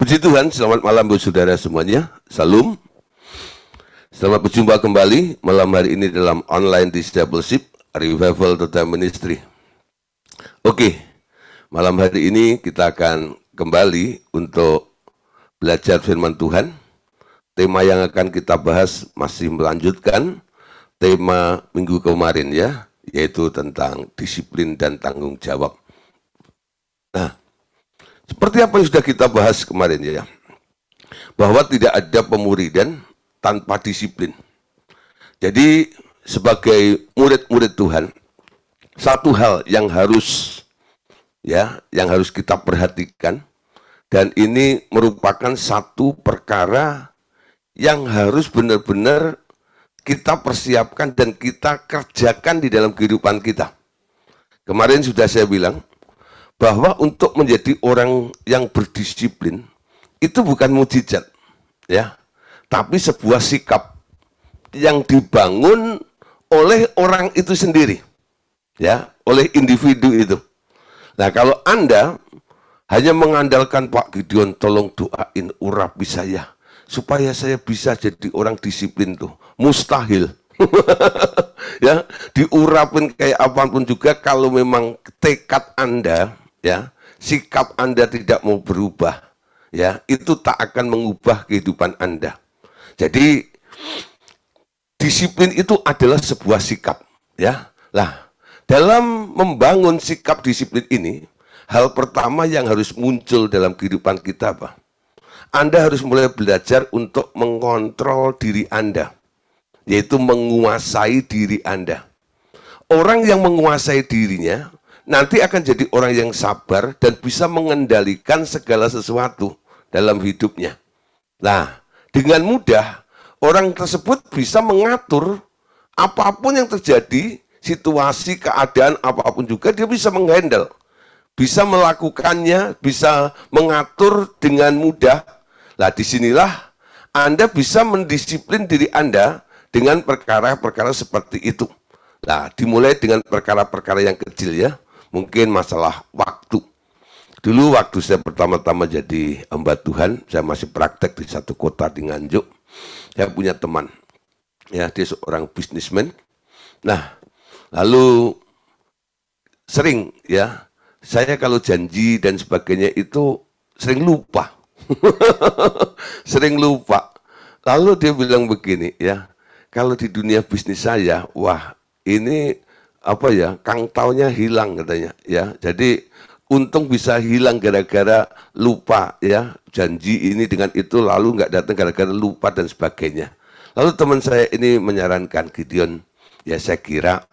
Puji Tuhan, selamat malam buat saudara semuanya. Salam. Selamat berjumpa kembali malam hari ini dalam online discipleship Revival Total Ministry. Oke, malam hari ini kita akan kembali untuk belajar firman Tuhan. Tema yang akan kita bahas masih melanjutkan tema minggu kemarin ya, yaitu tentang disiplin dan tanggung jawab. Nah, seperti apa yang sudah kita bahas kemarin ya, bahwa tidak ada pemuridan tanpa disiplin. Jadi sebagai murid-murid Tuhan, satu hal yang harus kita perhatikan, dan ini merupakan satu perkara yang harus benar-benar kita persiapkan dan kita kerjakan di dalam kehidupan kita. Kemarin sudah saya bilang bahwa untuk menjadi orang yang berdisiplin itu bukan mukjizat ya, tapi sebuah sikap yang dibangun oleh orang itu sendiri ya, oleh individu itu. Nah, kalau Anda hanya mengandalkan Pak Gideon, tolong doain urapi saya supaya saya bisa jadi orang disiplin, tuh mustahil. Ya, diurapin kayak apapun juga kalau memang tekad Anda ya, sikap Anda tidak mau berubah, ya, itu tak akan mengubah kehidupan Anda. Jadi disiplin itu adalah sebuah sikap, ya. Lah, dalam membangun sikap disiplin ini, hal pertama yang harus muncul dalam kehidupan kita apa? Anda harus mulai belajar untuk mengontrol diri Anda, yaitu menguasai diri Anda. Orang yang menguasai dirinya nanti akan jadi orang yang sabar dan bisa mengendalikan segala sesuatu dalam hidupnya. Nah, dengan mudah orang tersebut bisa mengatur apapun yang terjadi, situasi, keadaan apapun juga dia bisa menghandle, bisa melakukannya, bisa mengatur dengan mudah. Nah, disinilah Anda bisa mendisiplin diri Anda dengan perkara-perkara seperti itu. Nah, dimulai dengan perkara-perkara yang kecil ya. Mungkin masalah waktu. Dulu waktu saya pertama-tama jadi hamba Tuhan, saya masih praktek di satu kota di Nganjuk. Saya punya teman, ya, dia seorang bisnismen. Nah, lalu sering ya, saya kalau janji dan sebagainya itu sering lupa. Sering lupa. Lalu dia bilang begini ya, kalau di dunia bisnis saya, wah ini apa ya, Kang taunya hilang katanya ya. Jadi untung bisa hilang gara-gara lupa ya, janji ini dengan itu lalu nggak datang gara-gara lupa dan sebagainya. Lalu teman saya ini menyarankan, Gideon, ya saya kira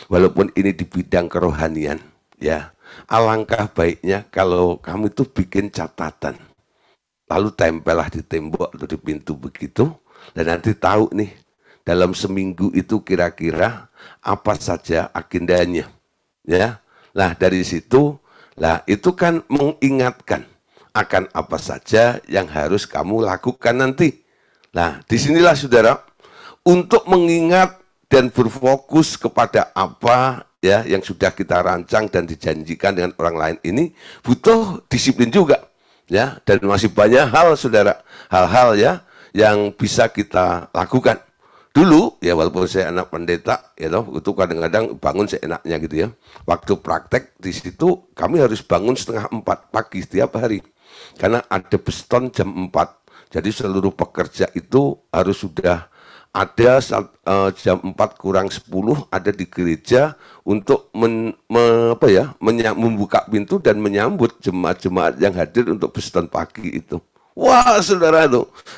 walaupun ini di bidang kerohanian ya, alangkah baiknya kalau kamu itu bikin catatan, lalu tempellah di tembok atau di pintu begitu, dan nanti tahu nih dalam seminggu itu kira-kira apa saja agendanya, ya. Nah, dari situ, lah itu kan mengingatkan akan apa saja yang harus kamu lakukan nanti. Nah, disinilah saudara, untuk mengingat dan berfokus kepada apa ya yang sudah kita rancang dan dijanjikan dengan orang lain ini butuh disiplin juga, ya. Dan masih banyak hal saudara, hal-hal ya yang bisa kita lakukan. Dulu, ya walaupun saya anak pendeta, ya toh, itu kadang-kadang bangun seenaknya gitu ya. Waktu praktek di situ, kami harus bangun 3:30 pagi setiap hari. Karena ada beston jam 4. Jadi seluruh pekerja itu harus sudah ada jam 4 kurang 10 ada di gereja untuk membuka pintu dan menyambut jemaat-jemaat yang hadir untuk beston pagi itu. Wah, saudara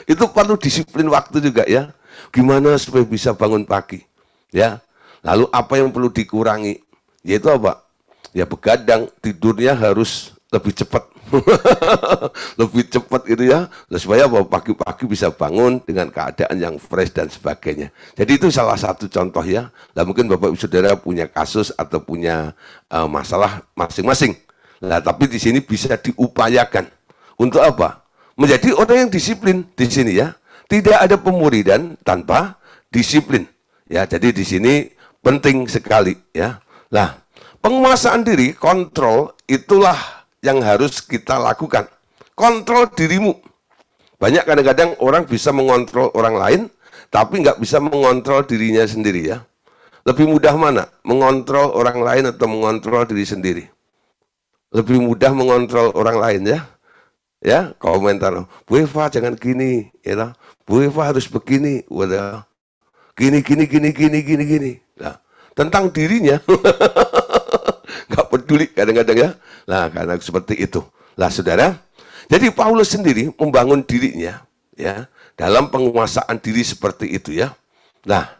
itu perlu disiplin waktu juga ya. Gimana supaya bisa bangun pagi, ya? Lalu apa yang perlu dikurangi? Yaitu apa? Ya begadang, tidurnya harus lebih cepat, lebih cepat itu ya, supaya pagi-pagi bisa bangun dengan keadaan yang fresh dan sebagainya. Jadi itu salah satu contoh ya. Nah, mungkin Bapak Ibu Saudara punya kasus atau punya masalah masing-masing. Nah, tapi di sini bisa diupayakan untuk apa? Menjadi orang yang disiplin di sini ya. Tidak ada pemuridan tanpa disiplin. Ya, jadi di sini penting sekali ya. Nah, penguasaan diri, kontrol itulah yang harus kita lakukan. kontrol dirimu. Banyak kadang-kadang orang bisa mengontrol orang lain, tapi nggak bisa mengontrol dirinya sendiri ya. Lebih mudah mana? Mengontrol orang lain atau mengontrol diri sendiri? Lebih mudah mengontrol orang lain ya. Ya, komentar, Bu Eva jangan gini, ya, Bu Eva harus begini, udah gini. Nah, tentang dirinya nggak peduli kadang-kadang ya. Nah, karena seperti itu. Lah, saudara, jadi Paulus sendiri membangun dirinya, ya, dalam penguasaan diri seperti itu ya. Nah,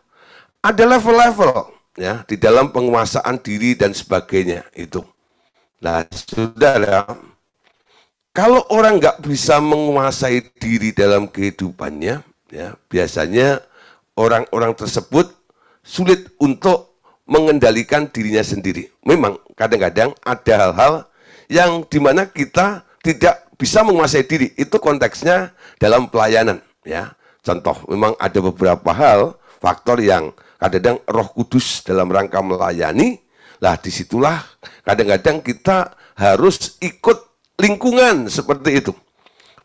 ada level-level ya di dalam penguasaan diri dan sebagainya itu. Nah, saudara, kalau orang nggak bisa menguasai diri dalam kehidupannya, ya biasanya orang-orang tersebut sulit untuk mengendalikan dirinya sendiri. Memang kadang-kadang ada hal-hal yang dimana kita tidak bisa menguasai diri. Itu konteksnya dalam pelayanan. Ya, contoh, memang ada beberapa hal, faktor yang kadang-kadang Roh Kudus dalam rangka melayani. Lah disitulah kadang-kadang kita harus ikut lingkungan seperti itu.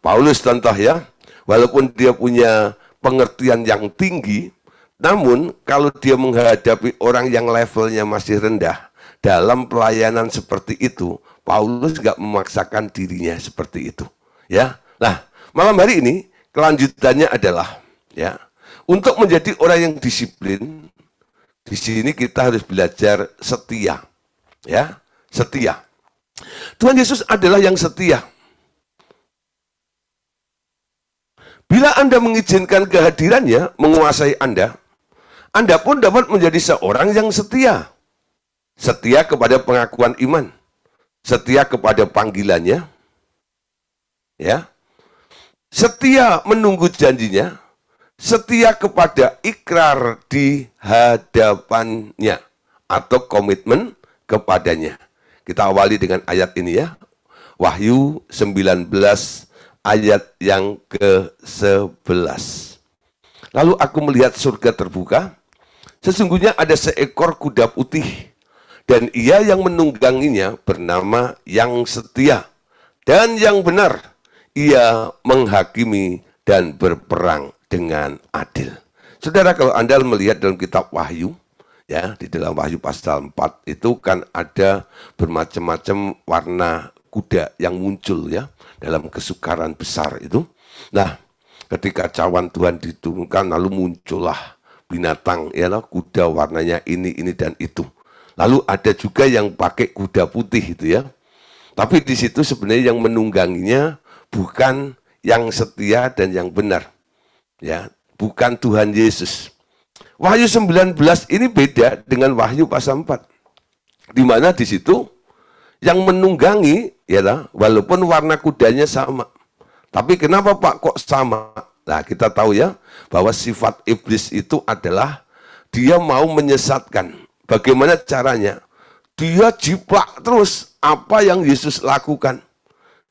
Paulus contoh ya, walaupun dia punya pengertian yang tinggi, namun kalau dia menghadapi orang yang levelnya masih rendah, dalam pelayanan seperti itu, Paulus nggak memaksakan dirinya seperti itu. Ya, nah malam hari ini kelanjutannya adalah ya, untuk menjadi orang yang disiplin, di sini kita harus belajar setia. Ya, setia. Tuhan Yesus adalah yang setia. Bila Anda mengizinkan kehadirannya menguasai Anda pun dapat menjadi seorang yang setia. Setia kepada pengakuan iman, setia kepada panggilannya, ya. Setia menunggu janjinya, setia kepada ikrar di hadapannya atau komitmen kepadanya. Kita awali dengan ayat ini ya. Wahyu 19 ayat yang ke-11. Lalu aku melihat surga terbuka. Sesungguhnya ada seekor kuda putih. Dan ia yang menungganginya bernama yang setia dan yang benar. Ia menghakimi dan berperang dengan adil. Saudara, kalau Anda melihat dalam kitab Wahyu, ya, di dalam Wahyu pasal 4 itu kan ada bermacam-macam warna kuda yang muncul ya dalam kesukaran besar itu. Nah, ketika cawan Tuhan diturunkan lalu muncullah binatang ya, kuda warnanya ini dan itu. Lalu ada juga yang pakai kuda putih itu ya. Tapi di situ sebenarnya yang menungganginya bukan yang setia dan yang benar. Ya, bukan Tuhan Yesus. Wahyu 19 ini beda dengan Wahyu pasal 4. Di mana di situ yang menunggangi ya, walaupun warna kudanya sama. Tapi kenapa Pak kok sama? Nah, kita tahu ya bahwa sifat iblis itu adalah dia mau menyesatkan. Bagaimana caranya? Dia jiplak terus apa yang Yesus lakukan.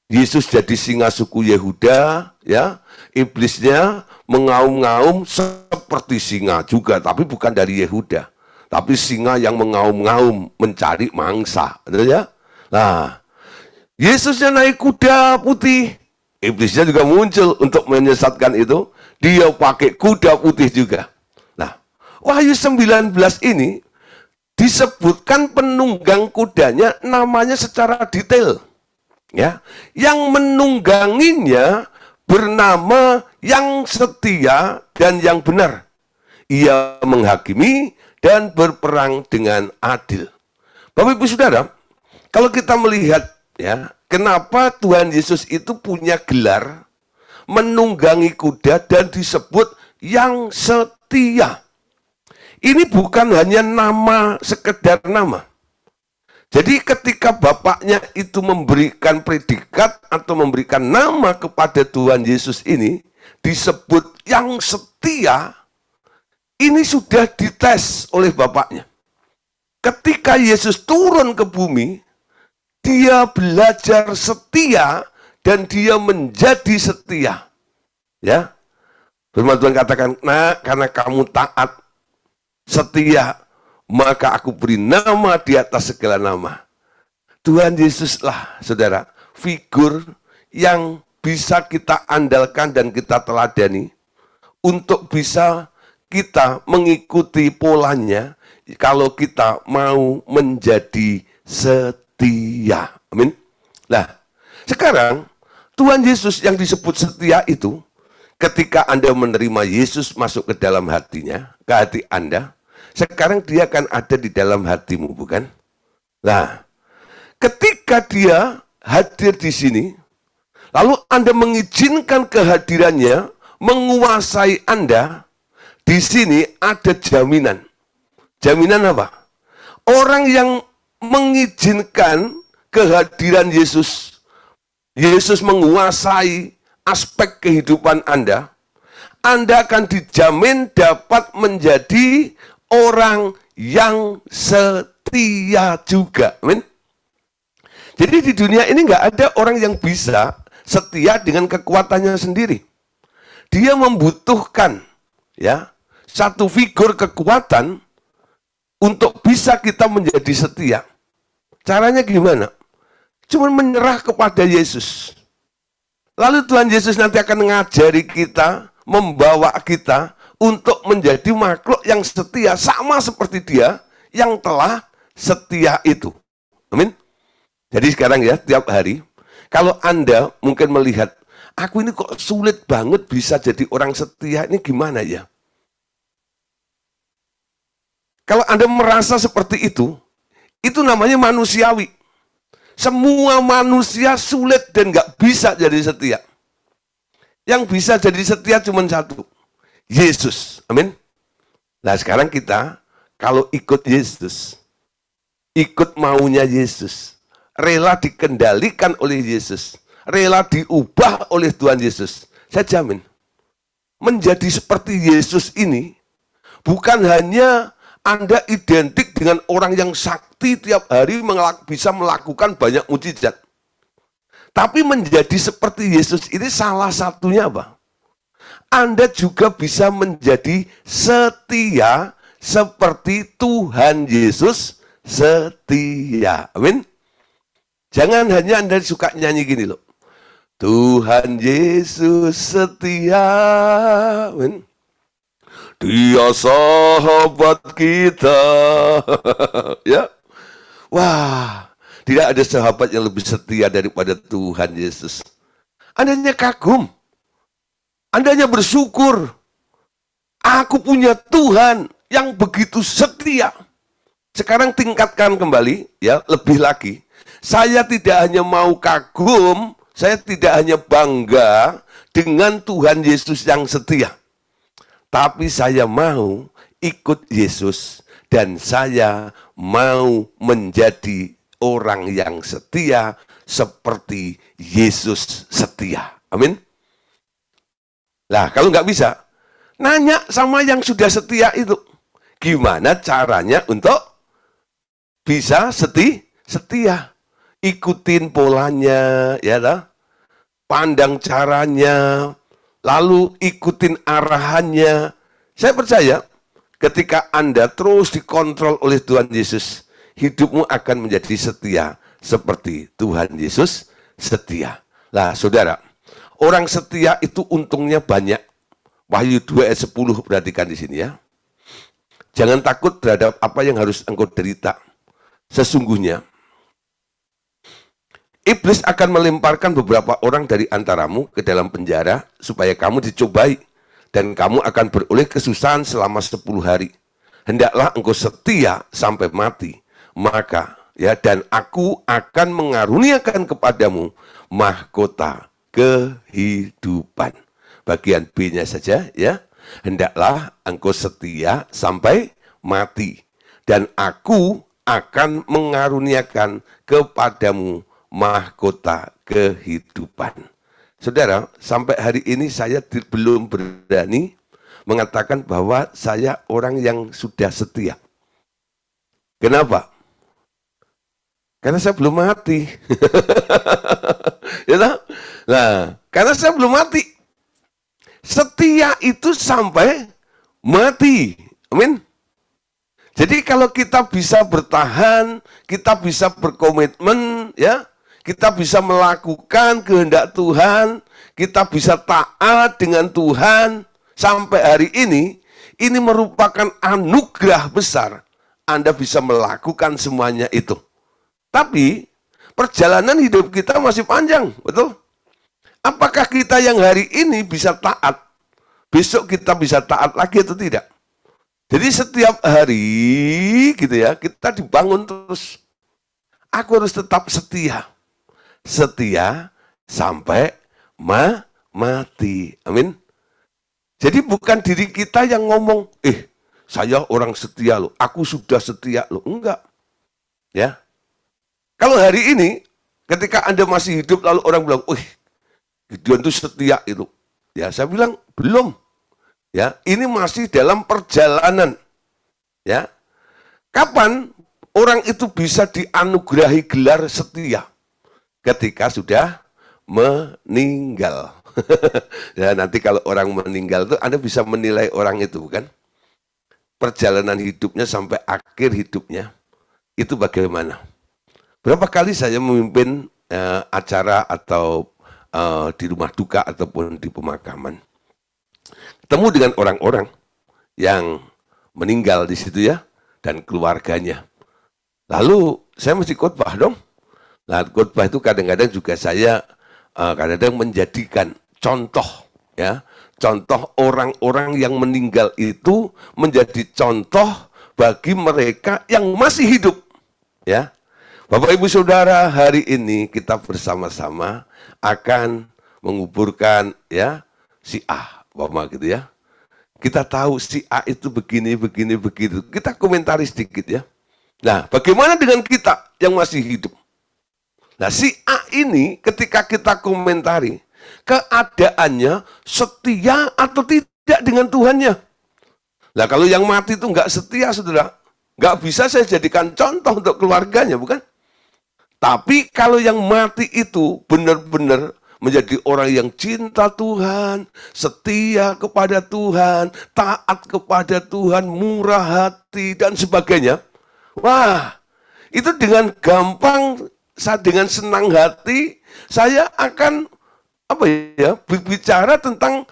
Yesus jadi singa suku Yehuda, ya. Iblisnya mengaum-ngaum seperti singa juga, tapi bukan dari Yehuda. Tapi singa yang mengaum-ngaum mencari mangsa, betul ya? Nah, Yesusnya naik kuda putih. Iblisnya juga muncul untuk menyesatkan itu. Dia pakai kuda putih juga. Nah, Wahyu 19 ini disebutkan penunggang kudanya namanya secara detail. Ya, yang menungganginya bernama yang setia dan yang benar. Ia menghakimi dan berperang dengan adil. Bapak Ibu Saudara, kalau kita melihat ya, kenapa Tuhan Yesus itu punya gelar menunggangi kuda dan disebut yang setia. Ini bukan hanya nama, sekedar nama. Jadi ketika Bapaknya itu memberikan predikat atau memberikan nama kepada Tuhan Yesus ini, disebut yang setia, ini sudah dites oleh Bapaknya. Ketika Yesus turun ke bumi, dia belajar setia dan dia menjadi setia. Ya, firman Tuhan katakan, nah karena kamu taat, setia, maka aku beri nama di atas segala nama. Tuhan Yesuslah, saudara, figur yang bisa kita andalkan dan kita teladani untuk bisa kita mengikuti polanya kalau kita mau menjadi setia. Amin. Nah, sekarang Tuhan Yesus yang disebut setia itu, ketika Anda menerima Yesus masuk ke dalam hatinya, ke hati Anda, sekarang dia akan ada di dalam hatimu, bukan? Nah, ketika dia hadir di sini, lalu Anda mengizinkan kehadirannya menguasai Anda, di sini ada jaminan. Jaminan apa? Orang yang mengizinkan kehadiran Yesus, Yesus menguasai aspek kehidupan Anda akan dijamin dapat menjadi orang yang setia juga. Amin. Jadi di dunia ini nggak ada orang yang bisa setia dengan kekuatannya sendiri. Dia membutuhkan ya satu figur kekuatan untuk bisa kita menjadi setia. Caranya gimana? Cuma menyerah kepada Yesus. Lalu Tuhan Yesus nanti akan mengajari kita, membawa kita untuk menjadi makhluk yang setia, sama seperti dia yang telah setia itu. Amin. Jadi sekarang ya, tiap hari, kalau Anda mungkin melihat, aku ini kok sulit banget bisa jadi orang setia, ini gimana ya? Kalau Anda merasa seperti itu namanya manusiawi. Semua manusia sulit dan nggak bisa jadi setia. Yang bisa jadi setia cuma satu, Yesus. Amin. Nah sekarang kita kalau ikut Yesus, ikut maunya Yesus, rela dikendalikan oleh Yesus, rela diubah oleh Tuhan Yesus, saya jamin menjadi seperti Yesus ini bukan hanya Anda identik dengan orang yang sakti tiap hari bisa melakukan banyak mujizat. Tapi menjadi seperti Yesus ini salah satunya apa? Anda juga bisa menjadi setia seperti Tuhan Yesus setia. Amin. Jangan hanya Anda suka nyanyi gini loh. Tuhan Yesus setia. Amin. Dia sahabat kita. Ya. Wah, tidak ada sahabat yang lebih setia daripada Tuhan Yesus. Anda hanya kagum. Anda hanya bersyukur. Aku punya Tuhan yang begitu setia. Sekarang tingkatkan kembali, ya, lebih lagi. Saya tidak hanya mau kagum, saya tidak hanya bangga dengan Tuhan Yesus yang setia. Tapi saya mau ikut Yesus dan saya mau menjadi orang yang setia seperti Yesus setia. Amin. Nah, kalau nggak bisa, nanya sama yang sudah setia itu. Gimana caranya untuk bisa setia? Ikutin polanya, ya lah. Pandang caranya, lalu ikutin arahannya. Saya percaya ketika Anda terus dikontrol oleh Tuhan Yesus, hidupmu akan menjadi setia seperti Tuhan Yesus setia. Lah saudara, orang setia itu untungnya banyak. Wahyu 2 ayat 10 perhatikan di sini ya. Jangan takut terhadap apa yang harus engkau derita. Sesungguhnya Iblis akan melemparkan beberapa orang dari antaramu ke dalam penjara supaya kamu dicobai dan kamu akan beroleh kesusahan selama 10 hari. Hendaklah engkau setia sampai mati. Maka ya dan aku akan mengaruniakan kepadamu mahkota kehidupan. Bagian B-nya saja ya. Hendaklah engkau setia sampai mati dan aku akan mengaruniakan kepadamu mahkota kehidupan. Saudara, sampai hari ini saya belum berani mengatakan bahwa saya orang yang sudah setia. Kenapa? Karena saya belum mati. Ya, nah, karena saya belum mati. Setia itu sampai mati. Amin. Jadi kalau kita bisa bertahan, kita bisa berkomitmen, ya, kita bisa melakukan kehendak Tuhan, kita bisa taat dengan Tuhan sampai hari ini merupakan anugerah besar. Anda bisa melakukan semuanya itu. Tapi perjalanan hidup kita masih panjang, betul? Apakah kita yang hari ini bisa taat, besok kita bisa taat lagi atau tidak? Jadi setiap hari gitu ya, kita dibangun terus. Aku harus tetap setia. Setia sampai mati. Amin. Jadi bukan diri kita yang ngomong, saya orang setia loh, aku sudah setia loh. Enggak. Ya. Kalau hari ini, ketika Anda masih hidup, lalu orang bilang, Gideon itu setia itu. Ya, saya bilang, belum. Ya, ini masih dalam perjalanan. Ya. Kapan orang itu bisa dianugerahi gelar setia? Ketika sudah meninggal. Ya, nanti kalau orang meninggal itu Anda bisa menilai orang itu, kan? Perjalanan hidupnya sampai akhir hidupnya itu bagaimana? Berapa kali saya memimpin acara atau di rumah duka ataupun di pemakaman, ketemu dengan orang-orang yang meninggal di situ ya, dan keluarganya. Lalu saya mesti khotbah dong. Nah, khotbah itu kadang-kadang juga saya kadang-kadang menjadikan contoh, ya, contoh orang-orang yang meninggal itu menjadi contoh bagi mereka yang masih hidup, ya. Bapak Ibu Saudara, hari ini kita bersama-sama akan menguburkan ya si A, Bapak gitu ya. Kita tahu si A itu begini, begitu. Kita komentari sedikit ya. Nah, bagaimana dengan kita yang masih hidup? Nah, si A ini ketika kita komentari, keadaannya setia atau tidak dengan Tuhannya. Nah, kalau yang mati itu nggak setia, saudara, nggak bisa saya jadikan contoh untuk keluarganya, bukan? Tapi kalau yang mati itu benar-benar menjadi orang yang cinta Tuhan, setia kepada Tuhan, taat kepada Tuhan, murah hati, dan sebagainya. Wah, itu dengan gampang, dengan senang hati, saya akan berbicara tentang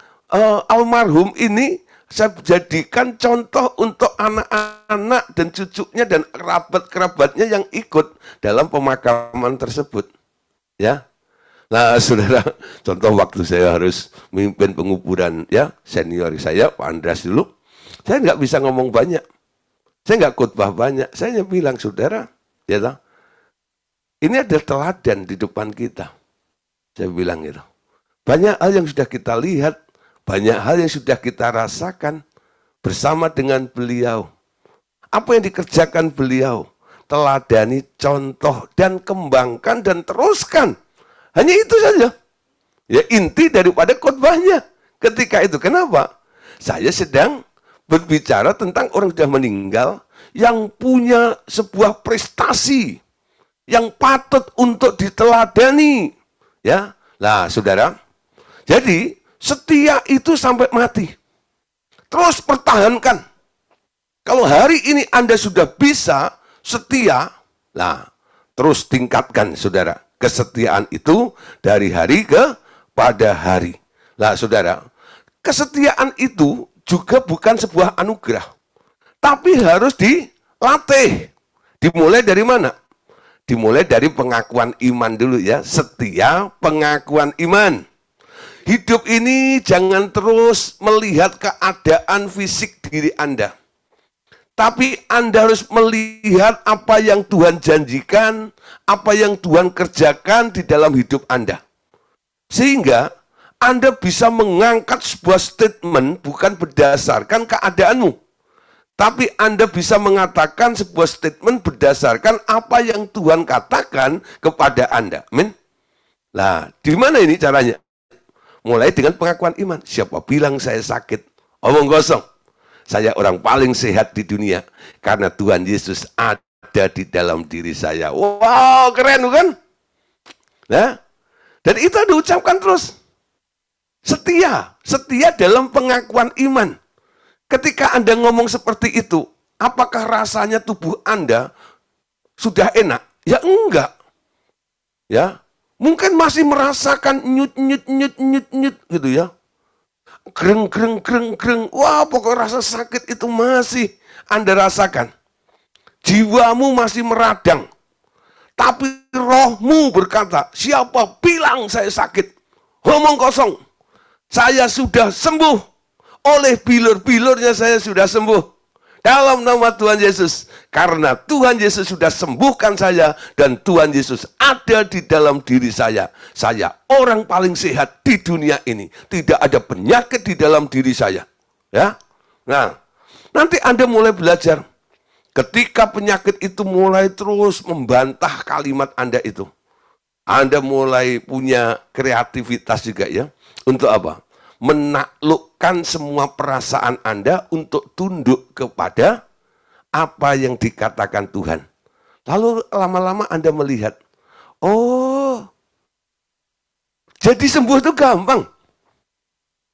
almarhum ini, saya jadikan contoh untuk anak-anak dan cucunya dan kerabat-kerabatnya yang ikut dalam pemakaman tersebut. Ya. Nah, saudara, contoh waktu saya harus memimpin penguburan ya senior saya, Pak Andras dulu, saya nggak bisa ngomong banyak. Saya nggak khotbah banyak. Saya hanya bilang, saudara, ya toh, ini ada teladan di depan kita. Saya bilang gitu. Banyak hal yang sudah kita lihat, banyak hal yang sudah kita rasakan bersama dengan beliau. Apa yang dikerjakan beliau? Teladani, contoh, dan kembangkan dan teruskan. Hanya itu saja. Ya, inti daripada khotbahnya. Ketika itu, kenapa? Saya sedang berbicara tentang orang sudah meninggal yang punya sebuah prestasi yang patut untuk diteladani. Ya, nah, saudara. Jadi setia itu sampai mati. Terus pertahankan. Kalau hari ini Anda sudah bisa setia, nah, terus tingkatkan, saudara. Kesetiaan itu dari hari kepada hari. Nah, saudara, kesetiaan itu juga bukan sebuah anugerah. Tapi harus dilatih. Dimulai dari mana? Dimulai dari pengakuan iman dulu ya. Setia, pengakuan iman. Hidup ini jangan terus melihat keadaan fisik diri Anda. Tapi Anda harus melihat apa yang Tuhan janjikan, apa yang Tuhan kerjakan di dalam hidup Anda. Sehingga Anda bisa mengangkat sebuah statement bukan berdasarkan keadaanmu. Tapi Anda bisa mengatakan sebuah statement berdasarkan apa yang Tuhan katakan kepada Anda. Amin. Nah, di mana ini caranya? Mulai dengan pengakuan iman. Siapa bilang saya sakit? Omong kosong. Saya orang paling sehat di dunia. Karena Tuhan Yesus ada di dalam diri saya. Wow, keren bukan? Nah, dan itu diucapkan terus. Setia. Setia dalam pengakuan iman. Ketika Anda ngomong seperti itu, apakah rasanya tubuh Anda sudah enak? Ya enggak. Ya, mungkin masih merasakan nyut gitu ya. Greng. Wah, pokoknya rasa sakit itu masih Anda rasakan. Jiwamu masih meradang. Tapi rohmu berkata, siapa bilang saya sakit? Omong kosong. Saya sudah sembuh. Oleh bilur-bilurnya saya sudah sembuh. Dalam nama Tuhan Yesus. Karena Tuhan Yesus sudah sembuhkan saya. Dan Tuhan Yesus ada di dalam diri saya. Saya orang paling sehat di dunia ini. Tidak ada penyakit di dalam diri saya. Ya. Nah, nanti Anda mulai belajar. Ketika penyakit itu mulai terus membantah kalimat Anda itu. Anda mulai punya kreativitas juga ya. Untuk apa? Menaklukkan semua perasaan Anda untuk tunduk kepada apa yang dikatakan Tuhan. Lalu lama-lama Anda melihat, oh, jadi sembuh itu gampang.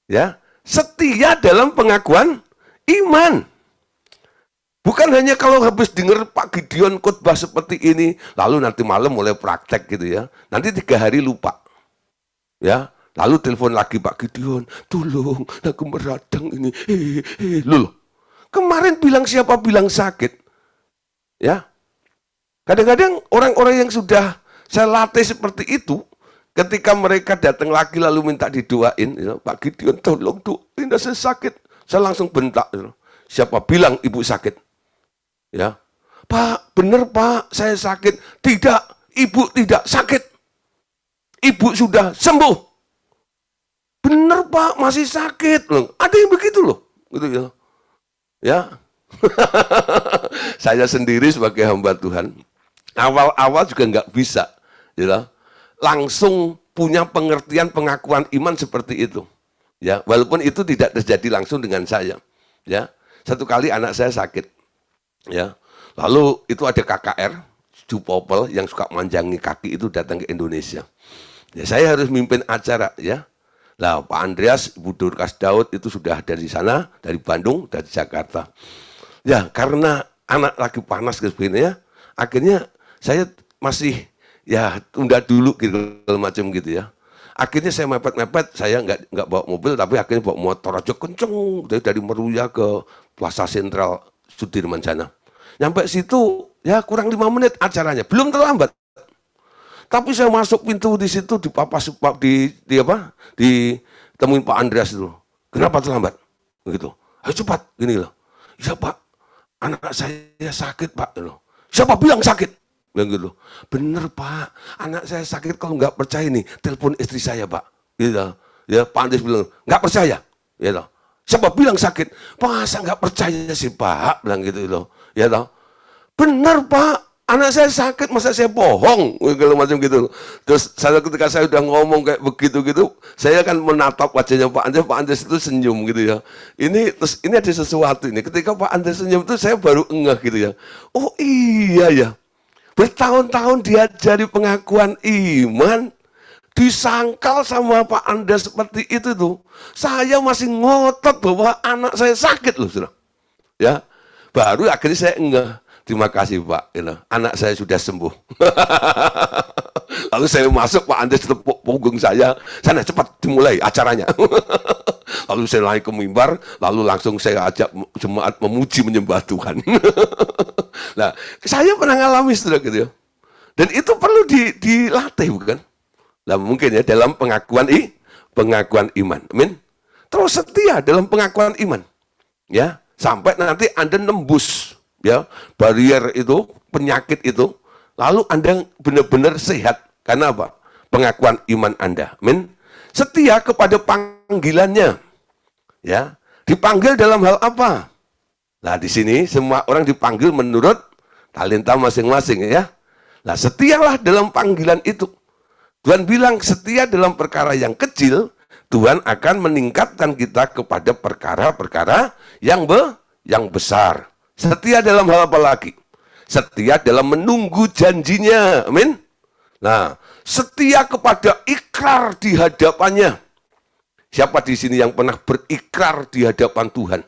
Ya, setia dalam pengakuan iman. Bukan hanya kalau habis dengar Pak Gideon khotbah seperti ini, lalu nanti malam mulai praktek gitu ya. Nanti 3 hari lupa. Ya, lalu telepon lagi Pak Gideon, tolong, aku meradang ini. Loh, kemarin siapa bilang sakit? Ya, kadang-kadang orang-orang yang sudah saya latih seperti itu, ketika mereka datang lagi lalu minta didoain, ya, Pak Gideon tolong doain, saya sakit. Saya langsung bentak. Ya. Siapa bilang ibu sakit? Ya, Pak, benar Pak, saya sakit. Tidak, ibu tidak sakit. Ibu sudah sembuh. Benar Pak, masih sakit. Loh, ada yang begitu loh. Gitu ya. Ya. Saya sendiri sebagai hamba Tuhan, awal-awal juga nggak bisa. Ya, langsung punya pengertian pengakuan iman seperti itu. Ya, walaupun itu tidak terjadi langsung dengan saya. Ya, satu kali anak saya sakit. Ya, lalu itu ada KKR, Jupopel yang suka manjangi kaki itu datang ke Indonesia. Ya, saya harus mimpin acara ya. Nah, Pak Andreas, Ibu Dorcas Daud itu sudah dari sana, dari Bandung, dari Jakarta. Ya, karena anak lagi panas sebagainya, akhirnya saya masih ya tunda dulu gitu macam gitu ya. Akhirnya saya mepet-mepet, saya nggak bawa mobil, tapi akhirnya bawa motor aja kenceng dari Meruya ke Plaza Sentral Sudirman sana. Nyampe situ ya kurang 5 menit acaranya, belum terlambat. Tapi saya masuk pintu di situ ditemuin Pak Andreas itu. Kenapa terlambat? Begitu. Ayo cepat, gini loh. Ya Pak, anak saya sakit Pak. Siapa bilang sakit? Begitu. Bener Pak, anak saya sakit, kalau nggak percaya nih, telepon istri saya Pak. Gitu. Ya Pak Andreas bilang nggak percaya. Gitu. Siapa bilang sakit? Masa nggak percaya sih Pak? Bilang gitu loh. Ya toh. Benar Pak, anak saya sakit, masa saya bohong? Kalau macam gitu. Terus ketika saya udah ngomong kayak begitu-gitu, saya kan menatap wajahnya Pak Andreas itu senyum gitu ya. Ini ada sesuatu ini. Ketika Pak Andreas senyum itu saya baru ngeh gitu ya. Oh iya ya. Bertahun-tahun diajari pengakuan iman, disangkal sama Pak Andreas seperti itu tuh. Saya masih ngotot bahwa anak saya sakit loh, sudah. Ya. Baru akhirnya saya enggak. Terima kasih Pak, anak saya sudah sembuh. Lalu saya masuk, Pak Andreas tepuk punggung saya, sana cepat dimulai acaranya. Lalu saya naik ke mimbar, lalu langsung saya ajak jemaat memuji menyembah Tuhan. Nah, saya pernah ngalami sudah gitu ya. Dan itu perlu dilatih bukan? Nah, mungkin ya dalam pengakuan iman. Amin. Terus setia dalam pengakuan iman. Ya. Sampai nanti Anda nembus ya barier itu, penyakit itu, lalu Anda benar-benar sehat. Karena apa? Pengakuan iman Anda. Amin. Setia kepada panggilannya. Ya. Dipanggil dalam hal apa? Nah, di sini semua orang dipanggil menurut talenta masing-masing ya. Nah, setialah dalam panggilan itu. Tuhan bilang setia dalam perkara yang kecil, Tuhan akan meningkatkan kita kepada perkara-perkara yang besar. Setia dalam hal apa lagi? Setia dalam menunggu janjinya. Amin. Nah, setia kepada ikrar di hadapannya. Siapa di sini yang pernah berikrar di hadapan Tuhan?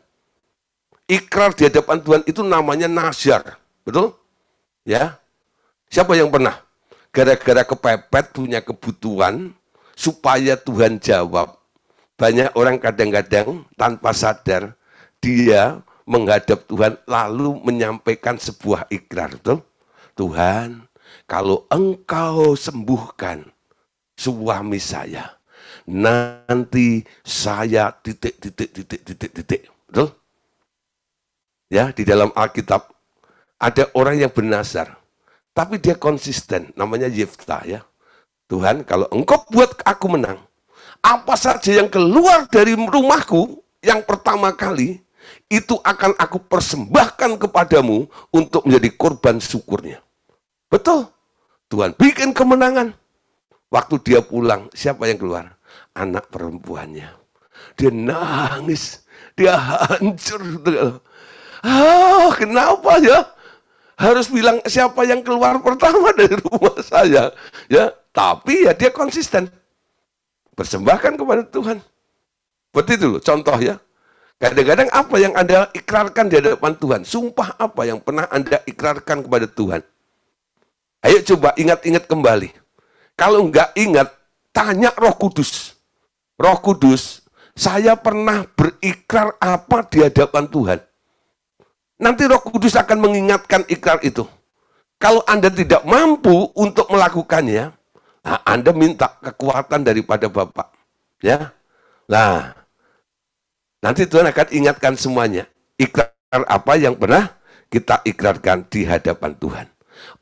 Ikrar di hadapan Tuhan itu namanya nasyar. Betul? Ya. Siapa yang pernah? gara-gara kepepet punya kebutuhan, supaya Tuhan jawab. Banyak orang kadang-kadang tanpa sadar, dia menghadap Tuhan lalu menyampaikan sebuah ikrar. Betul? Tuhan, kalau Engkau sembuhkan suami saya, nanti saya titik. Betul? Ya, di dalam Alkitab ada orang yang bernazar, tapi dia konsisten, namanya Yefta ya. Tuhan, kalau Engkau buat aku menang, apa saja yang keluar dari rumahku yang pertama kali, itu akan aku persembahkan kepadamu untuk menjadi korban syukurnya. Betul. Tuhan bikin kemenangan. Waktu dia pulang, siapa yang keluar? Anak perempuannya. Dia nangis, dia hancur. Kenapa ya? Harus bilang siapa yang keluar pertama dari rumah saya. Ya, tapi ya dia konsisten. Persembahkan kepada Tuhan. Seperti itu loh, contoh ya. Kadang-kadang apa yang Anda ikrarkan di hadapan Tuhan? Sumpah apa yang pernah Anda ikrarkan kepada Tuhan? Ayo coba ingat-ingat kembali. Kalau enggak ingat, tanya Roh Kudus. Roh Kudus, saya pernah berikrar apa di hadapan Tuhan? Nanti Roh Kudus akan mengingatkan ikrar itu. Kalau Anda tidak mampu untuk melakukannya, nah Anda minta kekuatan daripada Bapak. Ya, nah, nanti Tuhan akan ingatkan semuanya. Ikrar apa yang pernah kita ikrarkan di hadapan Tuhan.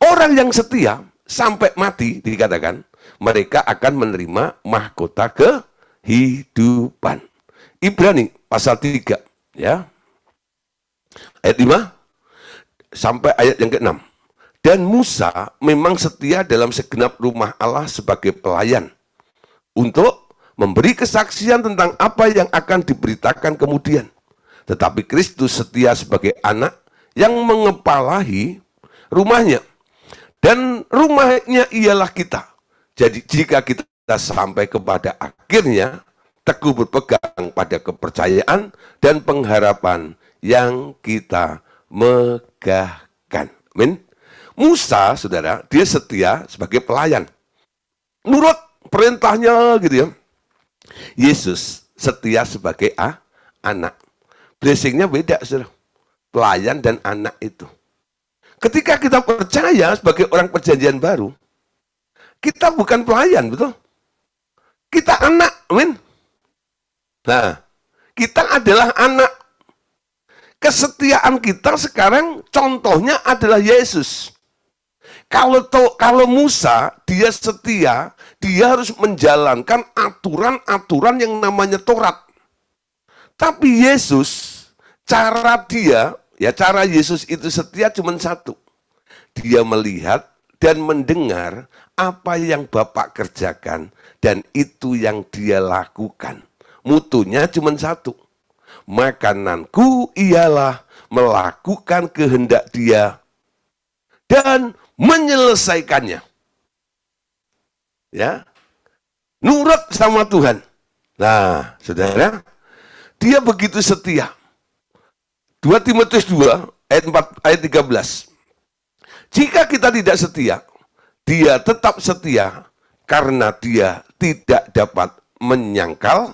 Orang yang setia sampai mati dikatakan, mereka akan menerima mahkota kehidupan. Ibrani pasal 3, ya. Ayat 5 sampai ayat yang ke-6. Dan Musa memang setia dalam segenap rumah Allah sebagai pelayan untuk memberi kesaksian tentang apa yang akan diberitakan kemudian. Tetapi Kristus setia sebagai anak yang mengepalahi rumahnya. Dan rumahnya ialah kita. Jadi jika kita sampai kepada akhirnya, teguh berpegang pada kepercayaan dan pengharapan yang kita megahkan. Amin. Musa, saudara, dia setia sebagai pelayan. Nurut perintahnya gitu ya. Yesus setia sebagai anak. Blessingnya beda, saudara. Pelayan dan anak itu. Ketika kita percaya sebagai orang perjanjian baru, kita bukan pelayan, betul? Kita anak, amin. Nah, kita adalah anak. Kesetiaan kita sekarang contohnya adalah Yesus. Kalau Musa, dia setia, dia harus menjalankan aturan-aturan yang namanya Taurat. Tapi Yesus, cara Yesus itu setia cuma satu. Dia melihat dan mendengar apa yang Bapak kerjakan, dan itu yang dia lakukan. Mutunya cuma satu. Makananku ialah melakukan kehendak Dia dan menyelesaikannya. Ya, nurut sama Tuhan. Nah, saudara, dia begitu setia. 2 Timotius 2 ayat 13. Jika kita tidak setia, dia tetap setia karena dia tidak dapat menyangkal